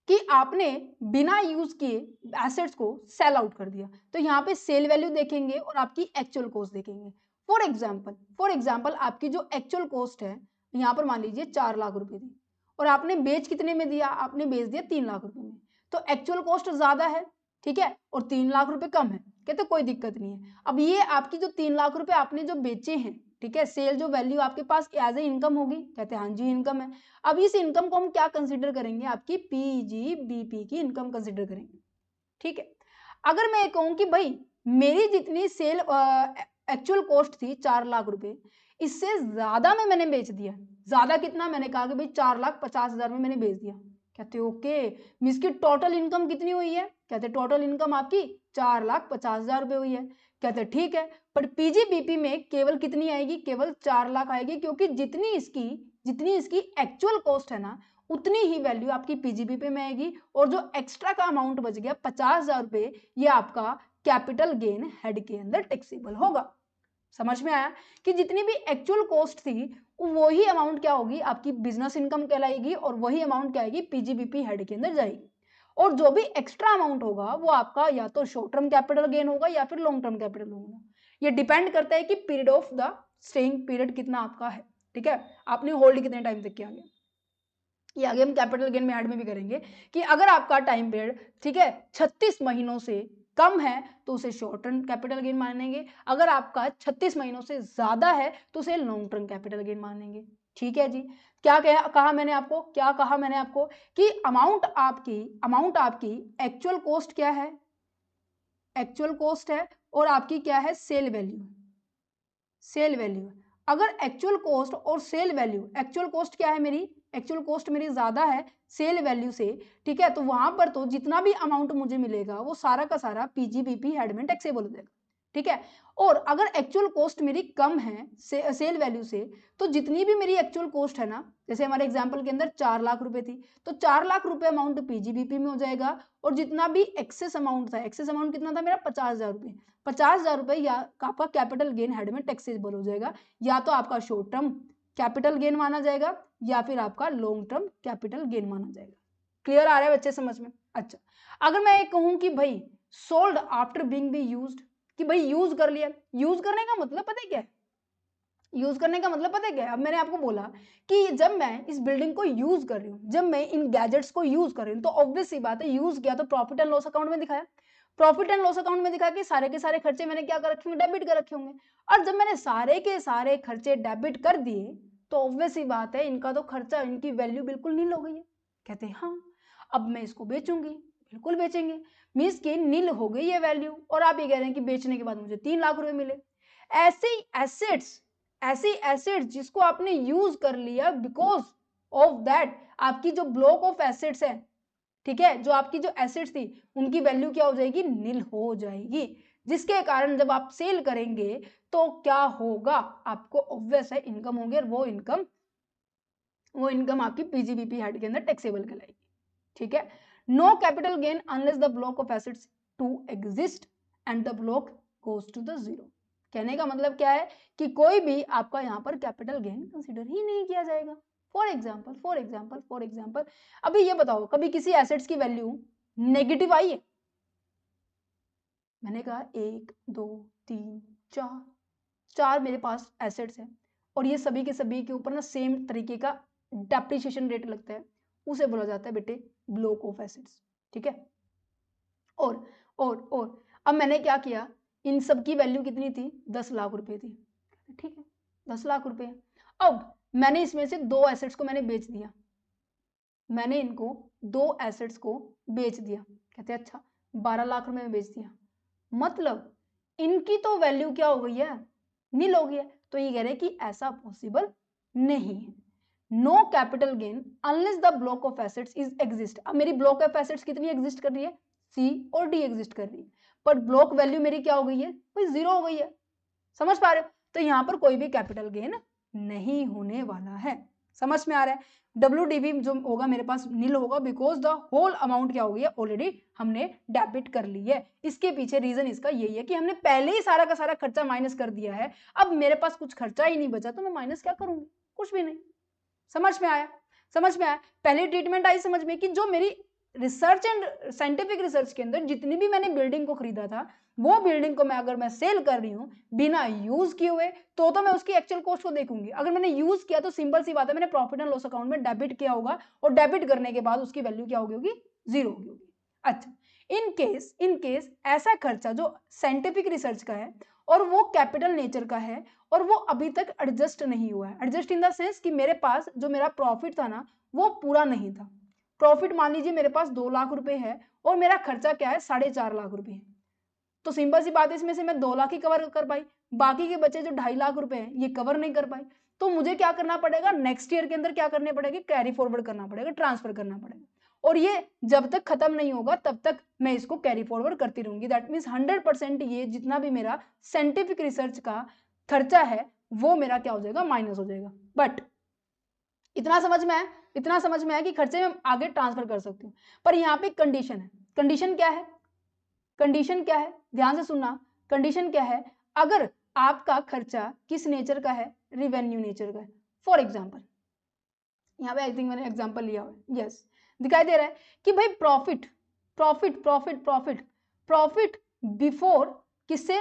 कि आपने बिना यूज किए एसेट्स को सेल आउट कर दिया, तो यहाँ पे सेल वैल्यू देखेंगे और आपकी एक्चुअल कॉस्ट देखेंगे। फॉर एग्जांपल आपकी जो एक्चुअल कॉस्ट है, यहाँ पर मान लीजिए 4 लाख रुपए थी, और आपने बेच कितने में दिया, आपने बेच दिया 3 लाख रुपए में, तो एक्चुअल कॉस्ट ज्यादा है, ठीक है, और 3 लाख रुपए कम है, कहते कोई दिक्कत नहीं है। अब ये आपकी जो 3 लाख रुपए आपने जो बेचे हैं, ठीक है, सेल जो वैल्यू आपके पास एज ए इनकम होगी, कहते हैं हाँ जी इनकम है। अब इस इनकम को हम क्या कंसीडर करेंगे, आपकी पीजीबीपी की इनकम कंसीडर करेंगे। ठीक है, अगर मैं कहूं कि भाई मेरी जितनी सेल एक्चुअल कॉस्ट थी 4 लाख रुपए, इससे ज्यादा में मैंने बेच दिया, ज्यादा कितना, मैंने कहा कि भाई 4,50,000 में मैंने बेच दिया, कहते ओके, मींस की टोटल इनकम कितनी हुई है, कहते टोटल इनकम आपकी 4,50,000 रुपए हुई है, कहते ठीक है, पर पीजीबीपी में केवल कितनी आएगी, केवल 4 लाख आएगी, क्योंकि जितनी इसकी एक्चुअल कॉस्ट है ना, उतनी ही वैल्यू आपकी पीजीबीपी में आएगी, और जो एक्स्ट्रा का अमाउंट बच गया 50,000 रुपए, ये आपका कैपिटल गेन हेड के अंदर टैक्सेबल होगा। समझ में आया कि जितनी भी एक्चुअल कॉस्ट थी वही अमाउंट क्या होगी, आपकी बिजनेस इनकम कहलाएगी, और वही अमाउंट क्या आएगी, पीजीबीपी हेड के अंदर जाएगी, और जो भी एक्स्ट्रा अमाउंट होगा वो आपका या तो शॉर्ट टर्म कैपिटल गेन होगा या फिर लॉन्ग टर्म कैपिटल होगा। ये डिपेंड करता है कि period of the staying period कितना आपका है, ठीक है, आपने होल्ड कितने टाइम तक किया गया। ये आगे हम कैपिटल गेन में ऐड में भी करेंगे कि अगर आपका टाइम पीरियड, ठीक है, 36 महीनों से कम है तो उसे शॉर्ट टर्म कैपिटल गेन मानेंगे, अगर आपका 36 महीनों से ज्यादा है तो उसे लॉन्ग टर्म कैपिटल गेन मानेंगे। ठीक है जी, क्या कहा मैंने आपको कि अमाउंट आपकी एक्चुअल कॉस्ट क्या है, एक्चुअल कॉस्ट है, और आपकी क्या है, सेल वैल्यू। अगर एक्चुअल कॉस्ट और सेल वैल्यू, एक्चुअल कॉस्ट क्या है मेरी, एक्चुअल कॉस्ट मेरी ज्यादा है सेल वैल्यू से, ठीक है, तो वहां पर तो जितना भी अमाउंट मुझे मिलेगा वो सारा का सारा पीजीबीपी हेड में टैक्सेबल हो जाएगा। ठीक है, और अगर एक्चुअल कॉस्ट मेरी कम है सेल वैल्यू से, तो जितनी भी मेरी एक्चुअल कॉस्ट है ना, जैसे हमारे एग्जांपल के अंदर 4 लाख रुपए थी, तो 4 लाख रुपए अमाउंट पीजीबीपी में हो जाएगा, और जितना भी एक्सेस अमाउंट था, एक्सेस अमाउंट कितना था मेरा, 50,000 रुपए, 50,000 रुपए या आपका कैपिटल गेन हेड में टैक्सेबल हो जाएगा, या तो आपका शॉर्ट टर्म कैपिटल गेन माना जाएगा या फिर आपका लॉन्ग टर्म कैपिटल गेन माना जाएगा। क्लियर आ रहा है बच्चे समझ में। अच्छा, अगर मैं ये कहूं कि भाई sold after being be used, कि भाई यूज कर लिया, यूज करने का मतलब पता है क्या है, यूज करने का मतलब पता है क्या है, अब मैंने आपको बोला कि जब मैं इस बिल्डिंग को यूज कर रही हूँ, जब मैं इन गैजेट्स को यूज कर रही हूँ, तो ऑब्वियस सी बात है यूज किया तो प्रॉफिट एंड लॉस अकाउंट में दिखाया, प्रॉफिट एंड लॉस अकाउंट में दिखा के सारे के सारे खर्चे मैंने क्या कर रखे होंगे, डेबिट कर रखे होंगे, और जब मैंने सारे के सारे खर्चे डेबिट कर दिए तो ऑब्वियस सी बात है इनका तो खर्चा, इनकी वैल्यू बिल्कुल नील हो गई है, कहते हैं हाँ अब मैं इसको बेचूंगी, बिल्कुल बेचेंगे, मीन्स की नील हो गई है वैल्यू, और आप ये कह रहे हैं कि बेचने के बाद मुझे 3 लाख रुपए मिले। ऐसे एसेट्स जिसको आपने यूज कर लिया, बिकॉज ऑफ दैट आपकी जो ब्लॉक ऑफ एसेट्स है, ठीक है, जो आपकी जो एसेट्स थी उनकी वैल्यू क्या हो जाएगी, नील हो जाएगी, जिसके कारण जब आप सेल करेंगे तो क्या होगा, आपको ऑब्वियस है इनकम होंगे, और वो इनकम आपकी पीजीबीपी हेड के अंदर टैक्सेबल कहलाएगी। ठीक है, no capital gain unless the block of assets to exist and the block goes to the zero. कहने का मतलब क्या है कि कोई भी आपका यहाँ पर कैपिटल गेन कंसीडर ही नहीं किया जाएगा। फॉर एग्जाम्पल अभी ये बताओ, कभी किसी एसेट्स की वैल्यू नेगेटिव आई है? मैंने कहा 1 2 3 4 मेरे पास एसेट्स हैं और ये सभी के सभी के ऊपर ना सेम तरीके का डेप्रिसिएशन रेट लगता है, उसे बोला जाता है बेटे ब्लॉक ऑफ एसेट्स। ठीक है, और अब मैंने क्या किया, इन सब की वैल्यू कितनी थी? 10 लाख रुपए थी। ठीक है, 10 लाख रुपए। अब मैंने इसमें से 2 एसेट्स को मैंने बेच दिया, मैंने इनको 2 एसेट्स को बेच दिया। कहते अच्छा 12 लाख रुपए में बेच दिया, मतलब इनकी तो वैल्यू क्या हो गई है? नील हो गई है। तो ये कह रहे हैं कि ऐसा पॉसिबल नहीं है। No capital gain unless the block of assets is exist. अब मेरी ब्लॉक ऑफ एसेट्स कितनी एग्जिस्ट कर रही है? सी और डी एग्जिस्ट कर रही है, पर ब्लॉक वैल्यू मेरी क्या हो गई है भाई? 0 हो गई है। समझ पा रहे हो? तो यहां पर कोई भी कैपिटल गेन नहीं होने वाला है। समझ में आ रहा है? WDV जो होगा मेरे पास नील होगा, बिकॉज द होल अमाउंट क्या हो गई है? ऑलरेडी हमने डेबिट कर ली है। इसके पीछे रीजन इसका यही है कि हमने पहले ही सारा का सारा खर्चा माइनस कर दिया है। अब मेरे पास कुछ खर्चा ही नहीं बचा तो मैं माइनस क्या करूंगी? कुछ भी नहीं। समझ में आया? समझ में आया? पहली ट्रीटमेंट आई समझ में कि जो मेरी रिसर्च एंड साइंटिफिक रिसर्च के अंदर जितनी भी मैंने बिल्डिंग को खरीदा था, वो बिल्डिंग को मैं अगर मैं सेल कर रही हूँ बिना यूज किए हुए, तो मैं उसकी एक्चुअल कॉस्ट को देखूंगी। अगर मैंने यूज किया तो सिंपल सी बात है, मैंने प्रॉफिट एंड लॉस अकाउंट में डेबिट किया होगा और डेबिट करने के बाद उसकी वैल्यू क्या होगी? 0 होगी। अच्छा, इन केस ऐसा खर्चा जो साइंटिफिक रिसर्च का है और वो कैपिटल नेचर का है और वो अभी तक एडजस्ट नहीं हुआ है, एडजस्ट इन द सेंस कि मेरे पास जो मेरा प्रॉफिट था ना वो पूरा नहीं था। प्रॉफिट मान लीजिए मेरे पास 2 लाख रुपए है और मेरा खर्चा क्या है? 4.5 लाख रुपए है। तो सिंपल सी बात है, इसमें से मैं 2 लाख ही कवर कर पाई, बाकी के बचे जो 2.5 लाख रुपए हैं ये कवर नहीं कर पाई। तो मुझे क्या करना पड़ेगा? नेक्स्ट ईयर के अंदर क्या करने पड़ेगा? कैरी फॉरवर्ड करना पड़ेगा, ट्रांसफर करना पड़ेगा। और ये जब तक खत्म नहीं होगा तब तक मैं इसको कैरी फॉरवर्ड करती रहूंगी। दैट मीन्स 100% ये जितना भी मेरा साइंटिफिक रिसर्च का खर्चा है वो मेरा क्या हो जाएगा? माइनस हो जाएगा। बट इतना समझ में है? इतना समझ में है कि खर्चे में आगे ट्रांसफर कर सकती हूँ। पर यहाँ पे कंडीशन है। कंडीशन क्या है? कंडीशन क्या है? ध्यान से सुनना। कंडीशन क्या है? अगर आपका खर्चा किस नेचर का है? रिवेन्यू नेचर का है। फॉर एग्जाम्पल यहाँ पे आई थिंक मैंने एग्जाम्पल लिया हुआ, यस दिखाई दे रहा है कि भाई profit profit profit profit profit before किससे?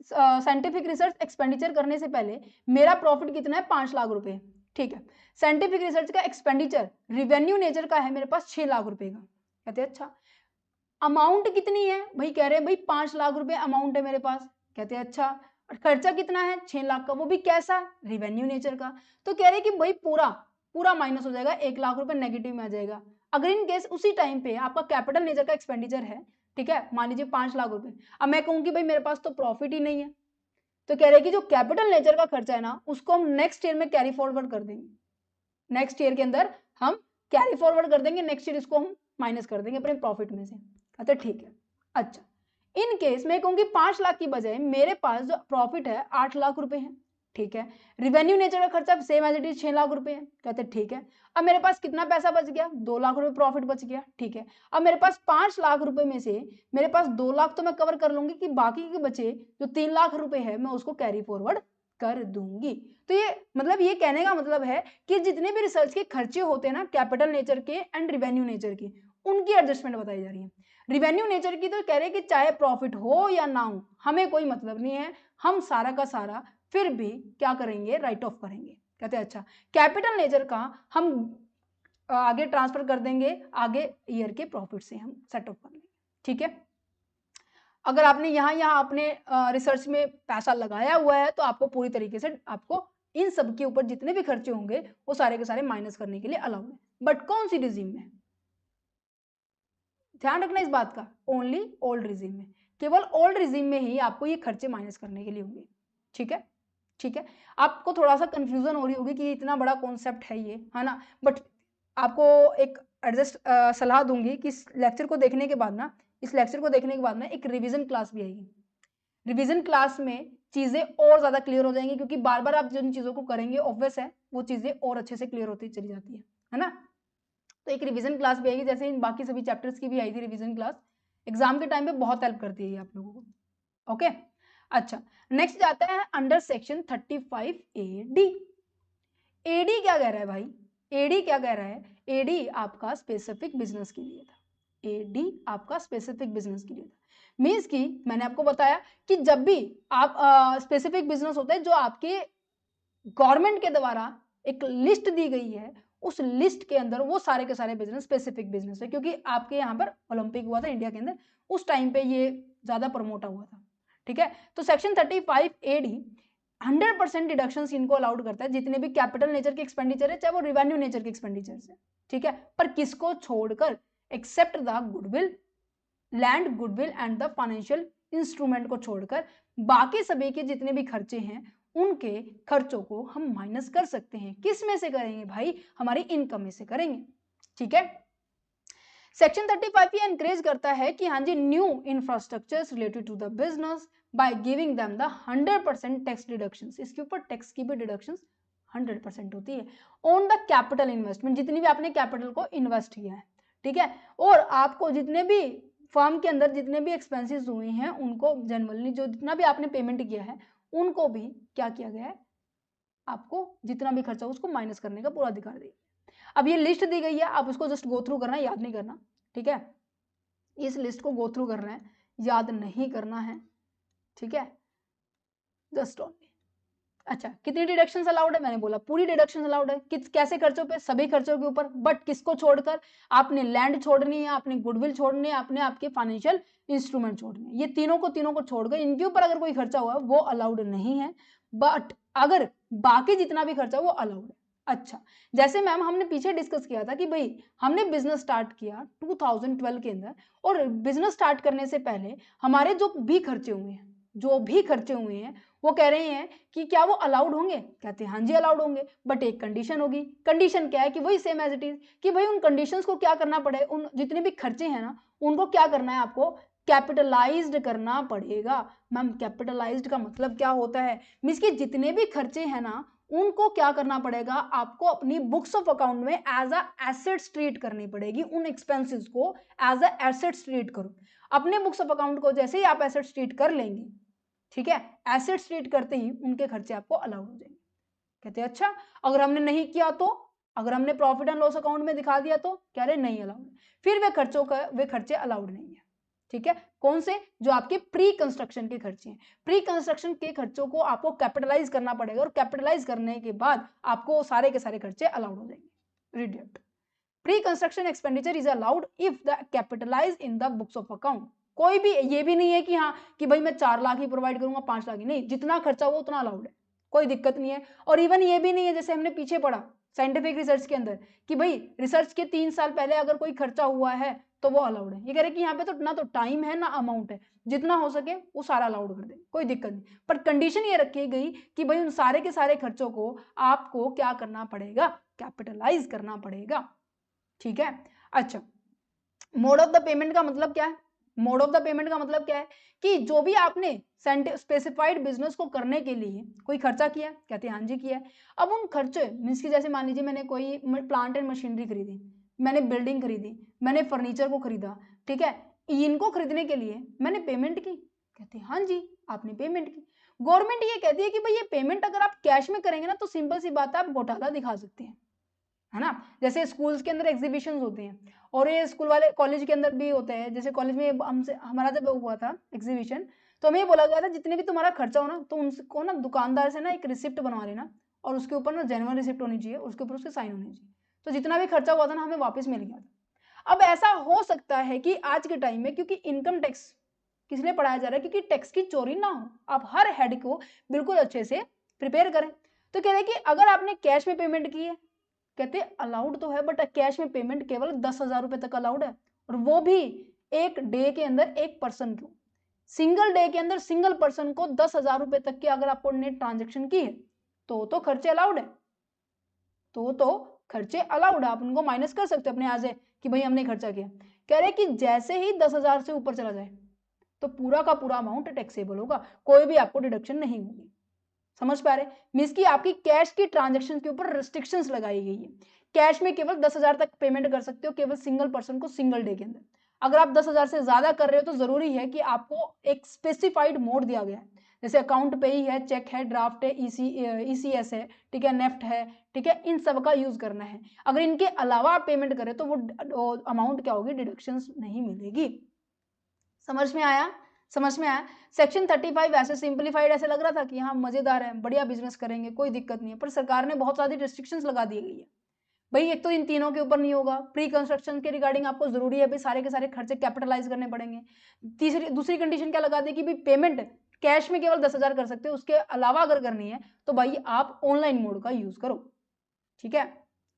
साइंटिफिक रिसर्च एक्सपेंडिचर करने से पहले मेरा प्रॉफिट कितना है? 5 लाख रुपए। ठीक है, साइंटिफिक रिसर्च का एक्सपेंडिचर रिवेन्यू नेचर का है मेरे पास 6 लाख रुपए का। कहते हैं अच्छा अमाउंट कितनी है भाई? कह रहे हैं भाई 5 लाख रुपए अमाउंट है मेरे पास। कहते हैं अच्छा और खर्चा कितना है? 6 लाख का, वो भी कैसा? रिवेन्यू नेचर का। तो कह रहे हैं कि भाई पूरा पूरा माइनस हो जाएगा, 1 लाख रुपए नेगेटिव में आ जाएगा। अगर इन केस उसी टाइम पे आपका कैपिटल नेचर का एक्सपेंडिचर है, ठीक है, मान लीजिए 5 लाख रुपए, अब मैं कहूँ कि भाई मेरे पास तो प्रॉफिट ही नहीं है, तो कह रहे हैं कि जो कैपिटल नेचर का खर्चा है ना उसको हम नेक्स्ट ईयर में कैरी फॉरवर्ड कर देंगे। नेक्स्ट ईयर के अंदर हम कैरी फॉरवर्ड कर देंगे, नेक्स्ट ईयर इसको हम माइनस कर देंगे अपने प्रॉफिट में से। अच्छा ठीक है। अच्छा इन केस मैं कहूंगी 5 लाख की बजाय मेरे पास जो प्रॉफिट है 8 लाख रुपए है। ठीक है, रिवेन्यू नेचर का खर्चा same as it is 6 lakh रुपए है। कहते ठीक है, अब मेरे पास कितना पैसा बच गया? 2 लाख रुपए प्रॉफिट बच गया। ठीक है, अब मेरे पास 5 लाख रुपए में से मेरे पास 2 लाख तो मैं कवर कर लूंगी कि बाकी के बचे जो 3 लाख रुपए है मैं उसको कैरी फॉरवर्ड कर दूंगी। तो ये मतलब ये कहने का मतलब है कि जितने भी रिसर्च के खर्चे होते हैं ना कैपिटल नेचर के एंड रिवेन्यू नेचर के, उनकी एडजस्टमेंट बताई जा रही है। रिवेन्यू नेचर की तो कह रहे हैं कि चाहे प्रॉफिट हो या ना हो हमें कोई मतलब नहीं है, हम सारा का सारा फिर भी क्या करेंगे? राइट ऑफ करेंगे। कहते हैं अच्छा कैपिटल नेचर का हम आगे ट्रांसफर कर देंगे, आगे ईयर के प्रॉफिट से हम सेट ऑफ कर लेंगे। ठीक है, अगर आपने यहाँ अपने रिसर्च में पैसा लगाया हुआ है तो आपको पूरी तरीके से आपको इन सब के ऊपर जितने भी खर्चे होंगे वो सारे के सारे माइनस करने के लिए अलाउ है। बट कौन सी रिजीम में? ध्यान रखना इस बात का, ओनली ओल्ड रिजीम में, केवल ओल्ड रिजीम में ही आपको ये खर्चे माइनस करने के लिए होंगे। ठीक है, ठीक है, आपको थोड़ा सा कंफ्यूजन हो रही होगी कि इतना बड़ा कॉन्सेप्ट है ये, है ना, बट आपको एक एडजस्ट सलाह दूंगी कि इस लेक्चर को देखने के बाद ना, इस लेक्चर को देखने के बाद ना एक रिवीजन क्लास भी आएगी। रिवीजन क्लास में चीजें और ज्यादा क्लियर हो जाएंगी, क्योंकि बार बार आप जिन चीजों को करेंगे ऑब्वियस है वो चीजें और अच्छे से क्लियर होती चली जाती है ना। तो एक रिवीजन क्लास भी आएगी, जैसे इन बाकी सभी चैप्टर्स की भी आई थी रिवीजन क्लास, एग्जाम के टाइम पे बहुत हेल्प करती है आप लोगों को। ओके, अच्छा नेक्स्ट जाता है under section 35A D। AD क्या कह रहा है भाई, एडी क्या कह रहा है, एडी आपका स्पेसिफिक बिजनेस के लिए था, एडी आपका स्पेसिफिक बिजनेस के लिए था। मीन्स कि मैंने आपको बताया कि जब भी आप स्पेसिफिक बिजनेस होता है जो आपके गवर्नमेंट के द्वारा एक लिस्ट दी गई है, उस लिस्ट के अंदर वो सारे के सारे बिजनेस स्पेसिफिक बिजनेस है, क्योंकि आपके यहाँ पर ओलंपिक हुआ था इंडिया के अंदर, उस टाइम पे ये ज्यादा प्रमोट हुआ था। ठीक है, तो सेक्शन 35 एडी 100% डिडक्शंस इनको अलाउड करता है, जितने भी कैपिटल नेचर के एक्सपेंडिचर है, चाहे वो रेवेन्यू नेचर के एक्सपेंडिचर है। ठीक है, पर किसको छोड़कर, except the goodwill, land, goodwill and the financial instrument को छोड़कर बाकी सभी के जितने भी खर्चे हैं उनके खर्चों को हम माइनस कर सकते हैं। किस में से करेंगे भाई, हमारी इनकम में से करेंगे। ठीक है, सेक्शन 35 ये एनकरेज करता है कि हाँ जी, new infrastructures related to the business by giving them the 100% tax deductions, इसके ऊपर टैक्स की भी डिडक्शंस 100% होती है ऑन द कैपिटल इन्वेस्टमेंट, जितनी भी आपने कैपिटल को इन्वेस्ट किया है। ठीक है, और आपको जितने भी फर्म के अंदर जितने भी एक्सपेंसेस हुए हैं उनको जनरली जो जितना भी आपने पेमेंट किया है उनको भी क्या किया गया है, आपको जितना भी खर्चा उसको माइनस करने का पूरा अधिकार दिया। अब ये लिस्ट दी गई है, आप उसको जस्ट गो थ्रू करना है, याद नहीं करना। ठीक है, इस लिस्ट को गो थ्रू करना है, याद नहीं करना है। ठीक है, जस्ट ओनली। अच्छा, कितनी डिडक्शंस अलाउड है, मैंने बोला पूरी डिडक्शंस अलाउड है। किस कैसे खर्चों पे, सभी खर्चों के ऊपर, बट किसको छोड़कर, आपने लैंड छोड़नी है, आपने गुडविल छोड़नी है, आपने आपके फाइनेंशियल इंस्ट्रूमेंट छोड़ने हैं, ये तीनों को छोड़कर इनके ऊपर अगर कोई खर्चा हुआ वो अलाउड नहीं है, बट अगर बाकी जितना भी खर्चा वो अलाउड है। अच्छा, जैसे मैम हमने पीछे डिस्कस किया था कि भाई हमने बिजनेस स्टार्ट किया 2012 के अंदर, और बिजनेस स्टार्ट करने से पहले हमारे जो भी खर्चे हुए हैं वो कह रहे हैं कि क्या वो अलाउड होंगे, कहते हैं हाँ जी अलाउड होंगे, बट एक कंडीशन होगी। कंडीशन क्या है कि वही सेम एज इट इज, कि भाई उन कंडीशंस को क्या करना पड़े, उन जितने भी खर्चे हैं ना उनको क्या करना है, आपको कैपिटलाइज्ड करना पड़ेगा। मैम कैपिटलाइज्ड का मतलब क्या होता है, मींस कि जितने भी खर्चे हैं ना उनको क्या करना पड़ेगा, आपको अपनी बुक्स ऑफ अकाउंट में एज अ एसेट्स ट्रीट करनी पड़ेगी, उन एक्सपेंसेस को एज अ एसेट्स ट्रीट करो। अपने बुक्स ऑफ अकाउंट को जैसे ही आप एसेट्स ट्रीट कर लेंगे, ठीक है, एसेट्स ट्रीट करते ही उनके खर्चे आपको अलाउड हो जाएंगे। कहते हैं अच्छा, अगर हमने नहीं किया तो, अगर हमने प्रॉफिट एंड लॉस अकाउंट में दिखा दिया तो, कह रहे नहीं अलाउड, फिर वे खर्चे अलाउड नहीं है। ठीक है, कौन से, जो आपके प्री कंस्ट्रक्शन के खर्चे हैं, प्री कंस्ट्रक्शन के खर्चों को आपको कैपिटलाइज करना पड़ेगा, और कैपिटलाइज करने के बाद आपको सारे के सारे खर्चे अलाउड हो जाएंगे। Read it, pre construction expenditure is allowed if the capitalize in the books of account. कोई भी ये भी नहीं है कि हाँ कि भाई मैं 4 लाख ही प्रोवाइड करूंगा, 5 लाख ही नहीं, जितना खर्चा हो उतना अलाउड है, कोई दिक्कत नहीं है। और इवन ये भी नहीं है, जैसे हमने पीछे पढ़ा साइंटिफिक रिसर्च के अंदर कि भाई रिसर्च के 3 साल पहले अगर कोई खर्चा हुआ है तो वो अलाउड है। ये कह रहे कि यहाँ पे तो ना तो टाइम है ना अमाउंट है, जितना हो सके वो सारा अलाउड कर दे, कोई दिक्कत नहीं। पर कंडीशन ये रखी गई कि भाई उन सारे के सारे खर्चों को आपको क्या करना पड़ेगा, कैपिटलाइज करना पड़ेगा। ठीक है, अच्छा, मोड ऑफ द पेमेंट का मतलब क्या है, मोड ऑफ द पेमेंट का मतलब क्या है कि जो भी आपने स्पेसिफाइड बिजनेस को करने के लिए कोई खर्चा किया, कहते हैं हाँ जी किया है। अब उन खर्चे मीन्स की जैसे मान लीजिए मैंने कोई प्लांट एंड मशीनरी खरीदी, मैंने बिल्डिंग खरीदी, मैंने फर्नीचर को खरीदा, ठीक है, इनको खरीदने के लिए मैंने पेमेंट की, कहते हैं हाँ जी आपने पेमेंट की। गवर्नमेंट ये कहती है कि भाई ये पेमेंट अगर आप कैश में करेंगे ना तो सिंपल सी बात है आप घोटाला दिखा सकते हैं, है ना। जैसे स्कूल्स के अंदर एग्जीबिशंस होते हैं, और ये स्कूल वाले कॉलेज के अंदर भी होते हैं। जैसे कॉलेज में हमसे हमारा जब हुआ था एग्जीबिशन, तो हमें ये बोला गया था जितने भी तुम्हारा खर्चा हो ना तो उनको ना दुकानदार से ना एक रिसिप्ट बनवा लेना, और उसके ऊपर ना जेन्युइन रिसिप्ट होनी चाहिए, उसके ऊपर उसके साइन होने चाहिए, तो जितना भी खर्चा हुआ था ना हमें वापस मिल गया था। अब ऐसा हो सकता है कि आज के टाइम में, क्योंकि इनकम टैक्स किस लिए पढ़ाया जा रहा है, क्योंकि टैक्स की चोरी ना हो, आप हर हेड को बिल्कुल अच्छे से प्रिपेयर करें। तो कह रहे कि अगर आपने कैश में पेमेंट की है, कहते अलाउड तो है बट कैश में पेमेंट केवल 10,000 रुपए तक अलाउड है, और वो भी एक डे के अंदर एक पर्सन को, सिंगल डे के अंदर सिंगल पर्सन को 10,000 रुपए तक की अगर आपको नेट ट्रांजेक्शन की है तो खर्चे अलाउड है, तो खर्चे अलाउड है, आप उनको माइनस कर सकते हो अपने यहाँ से कि भाई हमने खर्चा किया। कह रहे कि जैसे ही 10,000 से ऊपर चला जाए तो पूरा का पूरा अमाउंट टैक्सेबल होगा, कोई भी आपको डिडक्शन नहीं होगी। समझ पा रहे, मींस की आपकी कैश की ट्रांजैक्शन के ऊपर रिस्ट्रिक्शंस लगाई गई है। कैश में केवल 10,000 तक पेमेंट कर सकते हो, केवल सिंगल पर्सन को सिंगल डे के अंदर। अगर आप 10,000 से ज्यादा कर रहे हो तो जरूरी है कि आपको एक स्पेसिफाइड मोड दिया गया है, जैसे अकाउंट पे ही है, चेक है, ड्राफ्ट है, ईसीएस है, ठीक है, नेफ्ट है, ठीक है, इन सब का यूज करना है। अगर इनके अलावा आप पेमेंट करें तो वो अमाउंट क्या होगी, डिडक्शंस नहीं मिलेगी। समझ में आया? समझ में आया? सेक्शन 35 ऐसे सिंपलीफाइड ऐसे लग रहा था कि हाँ मजेदार है, बढ़िया बिजनेस करेंगे, कोई दिक्कत नहीं है, पर सरकार ने बहुत सारी रिस्ट्रिक्शंस लगा दी गई है। भाई एक तो इन तीनों के ऊपर नहीं होगा, प्री कंस्ट्रक्शन के रिगार्डिंग आपको जरूरी है भाई सारे के सारे खर्चे कैपिटलाइज करने पड़ेंगे। दूसरी कंडीशन क्या लगा दी कि भाई पेमेंट कैश में केवल 10,000 कर सकते हो, उसके अलावा अगर करनी है तो भाई आप ऑनलाइन मोड का यूज करो, ठीक है।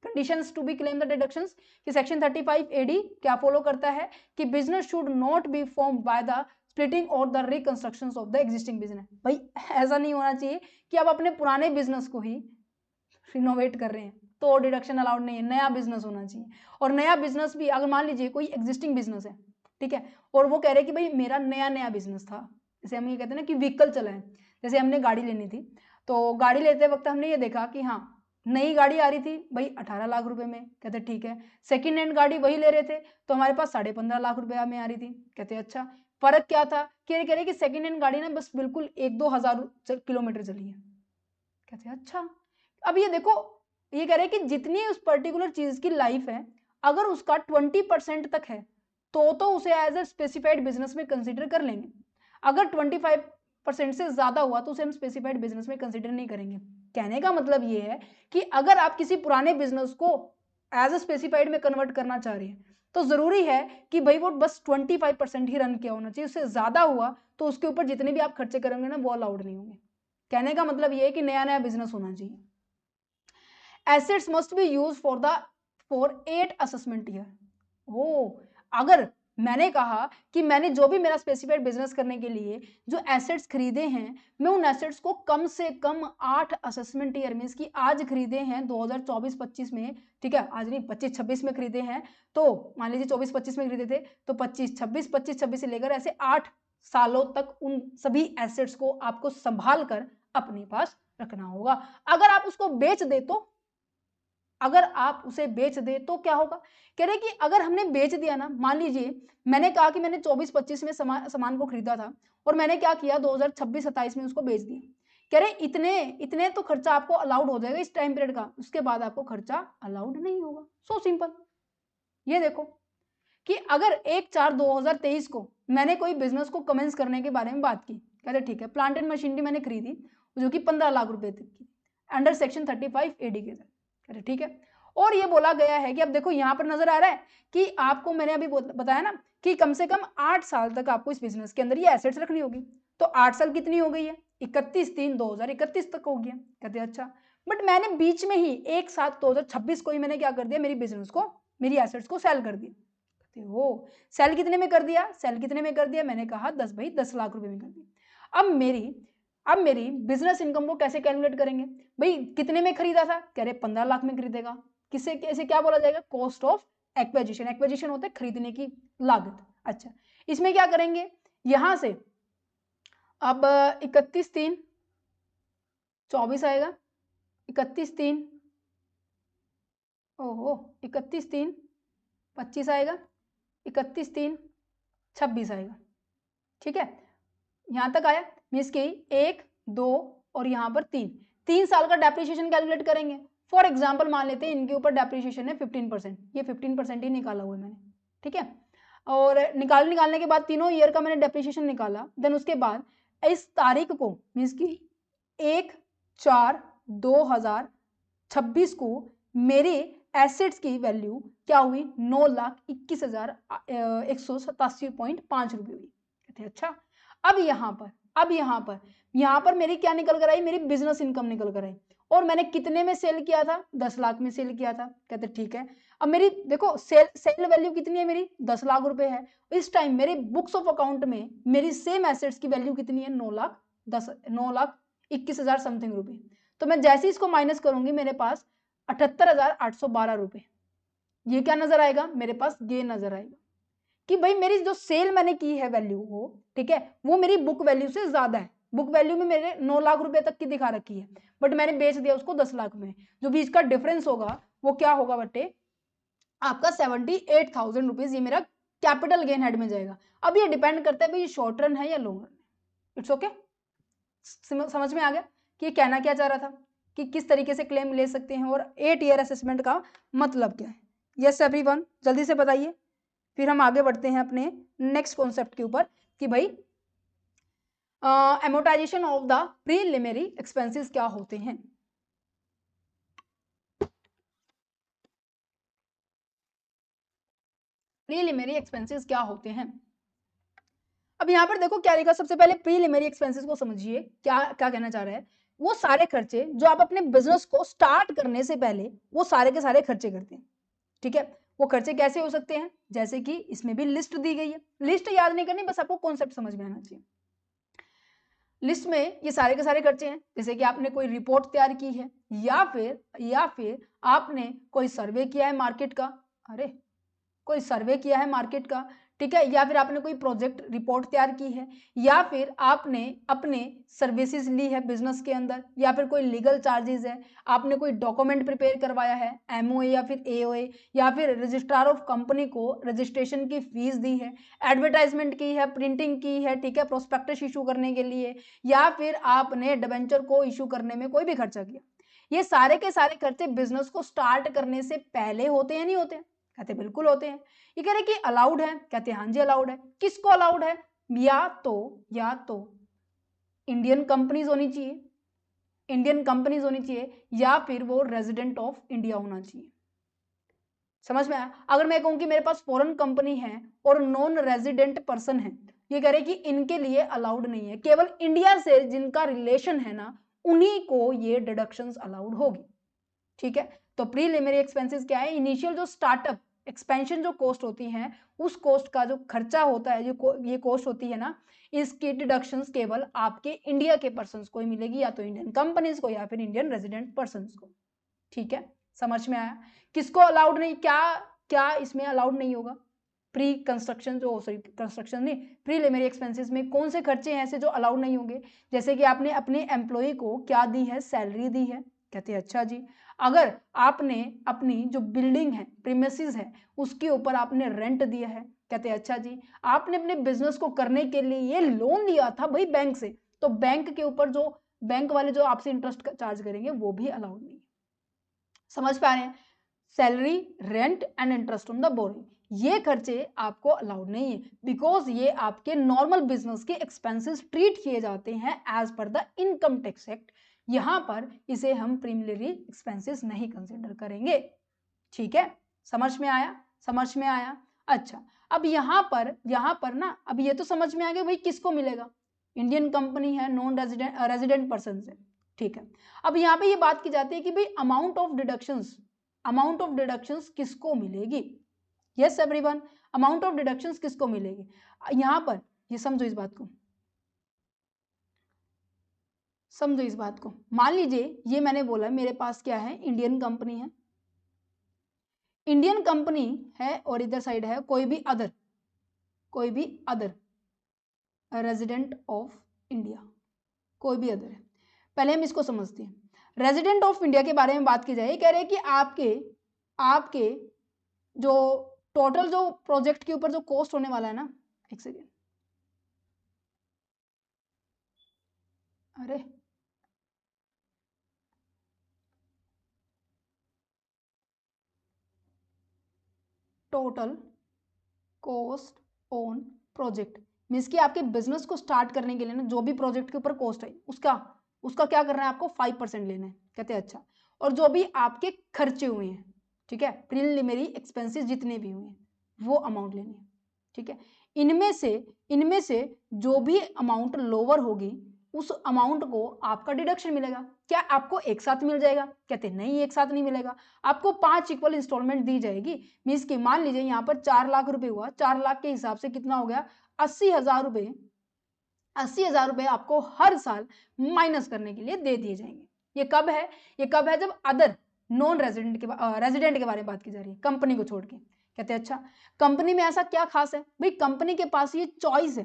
Conditions to be claim the deductions कि सेक्शन 35 एडी क्या फॉलो करता है कि business should not be form by the splitting और the reconstruction of the existing business. भाई ऐसा नहीं होना चाहिए कि आप अपने पुराने बिजनेस को ही रिनोवेट कर रहे हैं तो डिडक्शन अलाउड नहीं है, नया बिजनेस होना चाहिए। और नया बिजनेस भी अगर मान लीजिए कोई एग्जिस्टिंग बिजनेस है, ठीक है, और वो कह रहे हैं कि भाई मेरा नया नया बिजनेस था, जैसे हम ये कहते हैं ना कि व्हीकल चला है, जैसे हमने गाड़ी लेनी थी, तो गाड़ी लेते वक्त हमने ये देखा कि हाँ नई गाड़ी आ रही थी भाई 18 लाख रुपए में, कहते ठीक है। सेकेंड हैंड गाड़ी वही ले रहे थे तो हमारे पास 15.5 लाख रुपया में आ रही थी, कहते अच्छा। फर्क क्या था, कह रहे कि सेकेंड हैंड गाड़ी ना बस बिल्कुल 1-2 हज़ार किलोमीटर चली है, कहते अच्छा। अब ये देखो, ये कह रहे हैं कि जितनी उस पर्टिकुलर चीज की लाइफ है अगर उसका 20% तक है तो उसे एज ए स्पेसिफाइड बिजनेस में कंसिडर कर लेंगे। अगर 25% से ज्यादा हुआ तो उसे हम स्पेसिफाइड बिजनेस में कंसिडर नहीं करेंगे। कहने का मतलब ये है कि अगर आप किसी पुराने बिजनेस को एज ए स्पेसिफाइड में कन्वर्ट करना चाह रहे हैं तो जरूरी है कि भाई वो बस 25% ही रन किया होना चाहिए, उससे ज्यादा हुआ तो उसके ऊपर जितने भी आप खर्चे करेंगे ना वो अलाउड नहीं होंगे। कहने का मतलब ये है कि नया नया बिजनेस होना चाहिए। Assets must be use for 8 assessment year. ओ, अगर मैंने कहा कि मैंने जो भी मेरा स्पेसिफाइड बिजनेस करने के लिए जो एसेट्स खरीदे हैं मैं उन एसेट्स को कम से कम 8 असेसमेंट ईयर मींस कि आज खरीदे हैं 2024-25 में, ठीक है, आज नहीं 25-26 में खरीदे हैं, तो मान लीजिए 24-25 में खरीदे थे तो 25-26 25-26 से लेकर ऐसे 8 सालों तक उन सभी एसेट्स को आपको संभाल कर अपने पास रखना होगा। अगर आप उसको बेच दे तो, अगर आप उसे बेच दे तो क्या होगा, कह रहे कि अगर हमने बेच दिया ना, मान लीजिए मैंने कहा कि मैंने 24-25 में सामान को खरीदा था और मैंने क्या किया 2026-27 में उसको बेच दिया, कह रहे इतने इतने तो खर्चा आपको अलाउड हो जाएगा इस टाइम पीरियड का, उसके बाद आपको खर्चा अलाउड नहीं होगा। So simple. ये देखो कि अगर 1/4/2023 को मैंने कोई बिजनेस को कमेंस करने के बारे में बात की, कहते ठीक है, प्लांट एंड मशीनरी मैंने खरीदी जो कि 15 लाख रुपए तक की अंडर सेक्शन 35 एडी के तहत, ठीक है। और ये बोला गया है कि अब देखो यहां पर नजर आ रहा है कि आपको मैंने अभी बताया ना कि कम से कम 8 साल तक आपको इस बिजनेस के अंदर ये एसेट्स रखनी होगी, तो 8 साल कितनी हो गई है, 31/3/2031 तक हो गया, कहते अच्छा। बट मैंने बीच में ही 1/7/2026 को ही मैंने क्या कर दिया, मेरी बिजनेस को, मेरी एसेट्स को सेल कर दिया। हो सेल कितने में कर दिया, सेल कितने में कर दिया, मैंने कहा 10 लाख रुपए में कर दिया। अब मेरी बिजनेस इनकम को कैसे कैलकुलेट करेंगे, भाई कितने में खरीदा था, कह रहे 15 लाख में खरीदेगा, किसे कैसे क्या बोला जाएगा, कॉस्ट ऑफ एक्विजिशन। एक्विजिशन होता है खरीदने की लागत। अच्छा, इसमें क्या करेंगे, यहां से अब 31/3/24 आएगा, 31/3 ओहो 31/3/25 आएगा, 31/3/26 आएगा, ठीक है। यहां तक आया, मीन्स की 1 2 और यहां पर 3 साल का डेप्रिसिएशन कैलकुलेट करेंगे। फॉर एग्जाम्पल मान लेते हैं इनके ऊपर डेप्रिसिएशन है 15%, ये 15% ही निकाला हुआ है मैंने, ठीक है। और निकालने के बाद तीनों ईयर का मैंने डेप्रिसिएशन निकाला, देन उसके बाद इस तारीख को मीन्स की 1/4/2026 को मेरे एसेट्स की वैल्यू क्या हुई, 9,21,187.5 रुपये हुई, कहते अच्छा। अब यहाँ पर मेरी क्या निकल कर आई, मेरी बिजनेस इनकम निकल कर आई, और मैंने कितने में सेल किया था, 10 लाख में सेल किया था, कहते ठीक है। अब मेरी देखो सेल वैल्यू कितनी है, मेरी 10 लाख रुपए है। इस टाइम मेरे बुक्स ऑफ अकाउंट में मेरी सेम एसेट्स की वैल्यू कितनी है, 9,21,000 समथिंग रुपए। तो मैं जैसे इसको माइनस करूंगी मेरे पास 78,812 रुपए, ये क्या नजर आएगा, मेरे पास गेन नजर आएगा कि भाई मेरी जो सेल मैंने की है वैल्यू हो, ठीक है, वो मेरी बुक वैल्यू से ज्यादा है। बुक वैल्यू में मेरे 9 लाख रुपए तक की दिखा रखी है, बट मैंने बेच दिया उसको 10 लाख में, जो बीच का डिफरेंस होगा वो क्या होगा बट्टे आपका 78,000 रुपीज, ये मेरा कैपिटल गेन हेड में जाएगा। अब ये डिपेंड करता है भाई शॉर्ट रन है या लॉन्ग रन। It's okay. समझ में आ गया कि ये कहना क्या चाह रहा था कि किस तरीके से क्लेम ले सकते हैं और 8 ईयर असेसमेंट का मतलब क्या है। यस एवरीवन, जल्दी से बताइए, फिर हम आगे बढ़ते हैं अपने नेक्स्ट कॉन्सेप्ट के ऊपर कि भाई amortisation of the preliminary expenses क्या होते हैं। प्रीलिमिनरी एक्सपेंसेस क्या होते हैं। अब यहाँ पर देखो क्या लिखा, सबसे पहले प्रीलिमिनरी एक्सपेंसेस को समझिए, क्या क्या कहना चाह रहा है। वो सारे खर्चे जो आप अपने बिजनेस को स्टार्ट करने से पहले वो सारे के सारे खर्चे करते हैं, ठीक है। वो खर्चे कैसे हो सकते हैं, जैसे कि इसमें भी लिस्ट दी गई है, लिस्ट याद नहीं करनी, बस आपको कॉन्सेप्ट समझ में आना चाहिए। लिस्ट में ये सारे के सारे खर्चे हैं, जैसे कि आपने कोई रिपोर्ट तैयार की है या फिर आपने कोई सर्वे किया है मार्केट का, अरे कोई सर्वे किया है मार्केट का, ठीक है, या फिर आपने कोई प्रोजेक्ट रिपोर्ट तैयार की है, या फिर आपने अपने सर्विसेज ली है बिजनेस के अंदर, या फिर कोई लीगल चार्जेस है, आपने कोई डॉक्यूमेंट प्रिपेयर करवाया है एमओए या फिर एओए, या फिर रजिस्ट्रार ऑफ कंपनी को रजिस्ट्रेशन की फीस दी है, एडवर्टाइजमेंट की है, प्रिंटिंग की है, ठीक है, प्रोस्पेक्टस इशू करने के लिए, या फिर आपने डिबेंचर को इशू करने में कोई भी खर्चा किया। ये सारे के सारे खर्चे बिजनेस को स्टार्ट करने से पहले होते हैं, नहीं होते हैं, कहते बिल्कुल होते हैं। ये कह रहे कि अलाउड है, कहते हैं हाँ जी अलाउड है। किसको अलाउड है, या तो इंडियन कंपनीज होनी चाहिए, इंडियन कंपनीज होनी चाहिए, या फिर वो रेजिडेंट ऑफ इंडिया होना चाहिए। समझ में आया। अगर मैं कहूं कि मेरे पास फॉरेन कंपनी है और नॉन रेजिडेंट पर्सन है, ये कह रहे कि इनके लिए अलाउड नहीं है, केवल इंडिया से जिनका रिलेशन है ना उन्हीं को ये डिडक्शंस अलाउड होगी, ठीक है। तो प्रीलिमिनरी एक्सपेंसेस क्या है, इनिशियल जो स्टार्टअप एक्सपेंशन जो कॉस्ट होती है, उस कॉस्ट का जो खर्चा होता है, जो ये कॉस्ट होती है ना, इसकी डिडक्शंस केवल आपके इंडिया के पर्संस को ही मिलेगी, या तो इंडियन कंपनीज को या फिर इंडियन रेजिडेंट पर्संस को, ठीक है। समझ में आया। किसको अलाउड नहीं, क्या क्या इसमें अलाउड नहीं होगा, प्री कंस्ट्रक्शन जो सॉरी कंस्ट्रक्शन नहीं, प्रीलिमिनरी एक्सपेंसेस में कौन से खर्चे हैं ऐसे जो अलाउड नहीं होंगे। जैसे कि आपने अपने एम्प्लॉय को क्या दी है, सैलरी दी है, कहते हैं अच्छा जी। अगर आपने अपनी जो बिल्डिंग है, प्रीमिसेस है, उसके ऊपर आपने रेंट दिया है, कहते हैं अच्छा जी। आपने अपने बिजनेस को करने के लिए ये लोन लिया था भाई बैंक से, तो बैंक के ऊपर जो बैंक वाले जो आपसे इंटरेस्ट चार्ज करेंगे वो भी अलाउड नहीं है। समझ पा रहे हैं। Salary, rent and interest on the boring, ये खर्चे आपको अलाउड नहीं है, बिकॉज ये आपके नॉर्मल बिजनेस के एक्सपेंसेस ट्रीट किए जाते हैं as per the income tax act. यहां पर इसे हम प्रीलिमिनरी एक्सपेंसेस नहीं कंसिडर करेंगे, ठीक है। समझ में आया, समझ में आया। अच्छा, अब यहां पर ना, अब ये तो समझ में आ गया भाई किसको मिलेगा, इंडियन कंपनी है, नॉन रेजिडेंट पर्सन से, ठीक है। अब यहाँ पे ये बात की जाती है कि भाई अमाउंट ऑफ डिडक्शंस किसको मिलेगी। Yes everyone, amount of deductions किसको मिलेगी। यहां पर ये समझो, इस बात को समझो, इस बात को मान लीजिए ये मैंने बोला मेरे पास क्या है, इंडियन कंपनी है, इंडियन कंपनी है, और इधर साइड है कोई भी अदर रेजिडेंट ऑफ इंडिया, कोई भी अदर है। पहले हम इसको समझते हैं। रेजिडेंट ऑफ इंडिया के बारे में बात की जाए, कह रहे हैं कि आपके जो टोटल जो प्रोजेक्ट के ऊपर जो कॉस्ट होने वाला है ना, एक सेकेंड, अरे total cost on project means कि आपके बिजनेस को स्टार्ट करने के लिए ना जो भी प्रोजेक्ट के ऊपर कॉस्ट है उसका उसका क्या करना है, आपको 5% लेना है, कहते हैं अच्छा। और जो भी आपके खर्चे हुए हैं, ठीक है, प्रीलिमिनरी एक्सपेंसेस जितने भी हुए हैं वो अमाउंट लेनी है, ठीक है। इनमें से जो भी अमाउंट लोअर होगी उस अमाउंट को आपका डिडक्शन मिलेगा। क्या आपको एक साथ मिल जाएगा, कहते नहीं एक साथ नहीं मिलेगा, आपको 5 इक्वल इंस्टॉलमेंट दी जाएगी। मीन्स कि मान लीजिए यहाँ पर 4 लाख रुपए हुआ, 4 लाख के हिसाब से कितना हो गया, 80,000 रुपए, 80,000 रुपए आपको हर साल माइनस करने के लिए दे दिए जाएंगे। ये कब है जब अदर नॉन रेजिडेंट के बारे में बात की जा रही है, कंपनी को छोड़ के। कहते हैं अच्छा, कंपनी में ऐसा क्या खास है भाई, कंपनी के पास ये चॉइस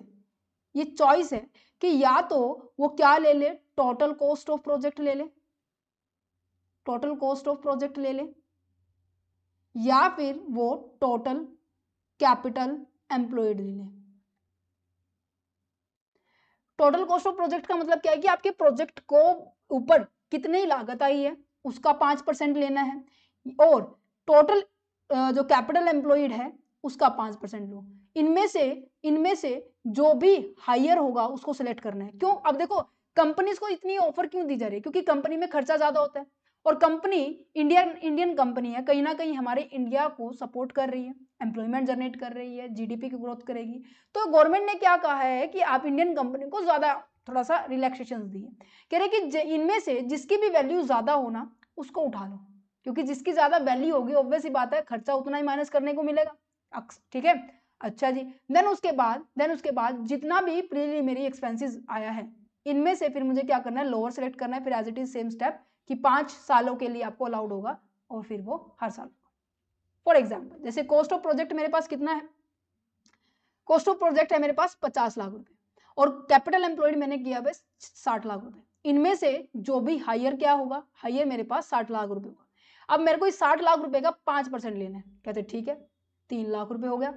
है कि या तो वो क्या ले ले, टोटल कॉस्ट ऑफ प्रोजेक्ट ले ले, टोटल कॉस्ट ऑफ प्रोजेक्ट ले ले, या फिर वो टोटल कैपिटल एम्प्लॉयड ले ले। टोटल कॉस्ट ऑफ प्रोजेक्ट का मतलब क्या है कि आपके प्रोजेक्ट को ऊपर कितनी लागत आई है उसका 5% लेना है, और टोटल जो कैपिटल एम्प्लॉयड है उसका 5% लो। इनमें से जो भी हायर होगा उसको सिलेक्ट करना है। क्यों? अब देखो कंपनीज को इतनी ऑफर क्यों दी जा रही है, क्योंकि कंपनी में खर्चा ज्यादा होता है, और कंपनी इंडियन कंपनी है, कहीं ना कहीं हमारे इंडिया को सपोर्ट कर रही है, एम्प्लॉयमेंट जनरेट कर रही है, जीडीपी की ग्रोथ करेगी। तो गवर्नमेंट ने क्या कहा है कि आप इंडियन कंपनी को ज्यादा थोड़ा सा रिलैक्सेशन दी है, कह रहे कि इनमें से जिसकी भी वैल्यू ज्यादा हो ना उसको उठा लो, क्योंकि जिसकी ज्यादा वैल्यू होगी ऑब्वियस ही बात है खर्चा उतना ही माइनस करने को मिलेगा। ठीक है, अच्छा जी। देन उसके बाद जितना भी प्रीलिमिनरी एक्सपेंसेस आया है इनमें से फिर मुझे क्या करना है, लोअर सेलेक्ट करना है, फिर as it is same step कि 5 सालों के लिए आपको अलाउड होगा और फिर वो हर साल। फॉर एग्जाम्पल जैसे कॉस्ट ऑफ प्रोजेक्ट मेरे पास कितना है, कॉस्ट ऑफ प्रोजेक्ट है मेरे पास 50 लाख रुपए, और कैपिटल एम्प्लॉयड मैंने किया बस 60 लाख रुपए। इनमें से जो भी हायर क्या होगा, हायर मेरे पास 60 लाख रुपए होगा। अब मेरे को इस 60 लाख रुपए का 5% लेना है, कहते ठीक है 3 लाख रुपए हो गया,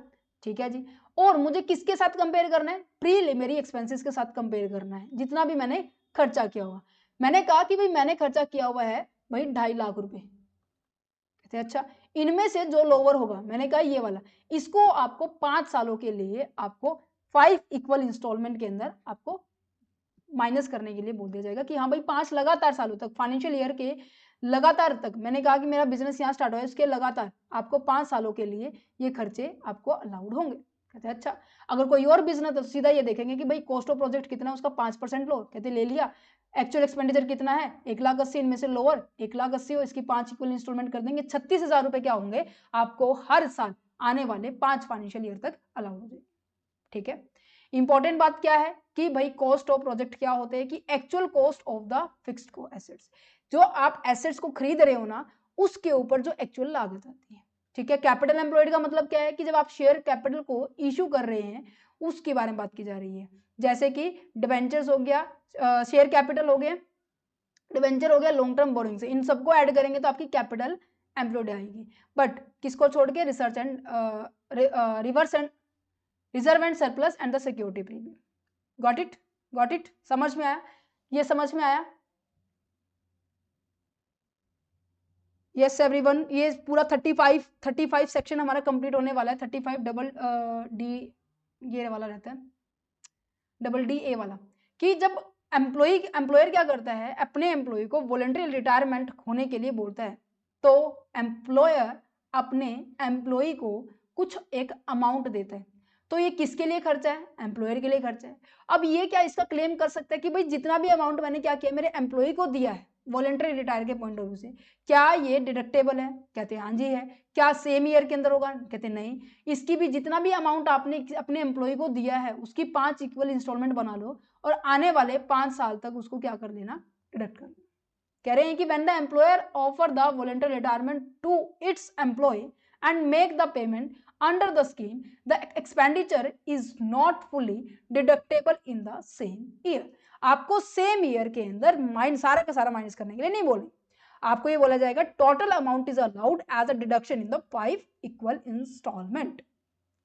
ठीक है जी। और मुझे किसके साथ कंपेयर करना है, प्रीलिमिनरी एक्सपेंसेस के साथ कंपेयर करना है, जितना भी मैंने खर्चा किया हुआ। मैंने कहा कि भाई मैंने खर्चा किया हुआ है भाई 2.5 लाख रुपए, कहते अच्छा इनमें से जो लोअर होगा, मैंने कहा ये वाला, इसको आपको 5 सालों के लिए आपको 5 इक्वल इंस्टॉलमेंट के अंदर आपको माइनस करने के लिए बोल दिया जाएगा कि हाँ भाई 5 लगातार सालों तक, फाइनेंशियल ईयर के लगातार तक, मैंने कहा कि मेरा बिजनेस यहाँ स्टार्ट हुआ है इसके लगातार आपको 5 सालों के लिए ये खर्चे आपको अलाउड होंगे। कहते अच्छा अगर कोई और बिजनेस तो सीधा ये देखेंगे कि भाई कॉस्ट ऑफ प्रोजेक्ट कितना है उसका 5% लो, कहते ले लिया। एक्चुअल एक्सपेंडिचर कितना है 1,80,000, इनमें से लोअर 1,80,000 हो, इसकी 5 इक्वल इंस्टॉलमेंट कर देंगे, 36,000 रुपए क्या होंगे आपको हर साल आने वाले 5 फाइनेंशियल ईयर तक अलाउड हो जाएगी। ठीक है, इंपॉर्टेंट बात क्या है कि भाई कॉस्ट ऑफ प्रोजेक्ट क्या होते हैं कि actual cost of the fixed को एसेट्स, जो आप एसेट्स को खरीद रहे हो ना उसके ऊपर जो एक्चुअल लागत आती है। ठीक है, कैपिटल एम्प्लॉयड का मतलब क्या है कि जब आप शेयर कैपिटल को इशू कर रहे हैं उसके बारे में बात की जा रही है, जैसे कि डिबेंचर्स हो गया, शेयर कैपिटल हो गया, डिबेंचर हो गया, लॉन्ग टर्म बोरिंग, इन सबको ऐड करेंगे तो आपकी कैपिटल एम्प्लॉयड आएगी। बट किसको छोड़ के, research and reverse and reserve and surplus and the security premium. Got it, समझ में आया, ये समझ में आया? यस एवरीवन, ये पूरा 35 सेक्शन हमारा कंप्लीट होने वाला है। 35 डबल डी ये वाला रहता है, डबल डी ए वाला, कि जब एम्प्लॉयर क्या करता है अपने एम्प्लॉय को वॉलंटरी रिटायरमेंट होने के लिए बोलता है, तो एम्प्लॉयर अपने एम्प्लॉय को कुछ एक अमाउंट देता है, तो ये किसके लिए खर्चा है, एम्प्लॉयर के लिए खर्चा है। अब ये क्या इसका क्लेम कर सकता है कि भाई जितना भी अमाउंट मैंने क्या किया मेरे एम्प्लॉय को दिया है वॉलंटरी रिटायर के पॉइंट ऑफ व्यू से, क्या ये डिडक्टेबल है, कहते हैं हाँ जी है। क्या सेम ईयर के अंदर होगा, कहते नहीं। इसकी भी जितना भी अमाउंट आपने अपने एम्प्लॉय को दिया है उसकी 5 इक्वल इंस्टॉलमेंट बना लो और आने वाले 5 साल तक उसको क्या कर देना, डिडक्ट कर देना। कह रहे हैं कि when the employer offer the voluntary retirement to its employee and make the payment under the scheme, the expenditure is not fully deductible in the same year. आपको सेम ईयर के अंदर सारा का सारा माइनस करने के लिए नहीं बोले, आपको ये बोला जाएगा total amount is allowed as a deduction in the 5 equal instalment.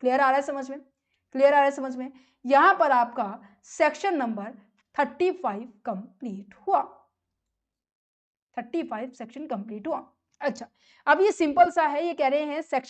Clear आ रहा है समझ में, क्लियर आ रहा है समझ में? यहां पर आपका सेक्शन नंबर 35 कंप्लीट हुआ, 35 सेक्शन कंप्लीट हुआ। अच्छा अब ये सिंपल सा है, ये कह रहे हैं सेक्शन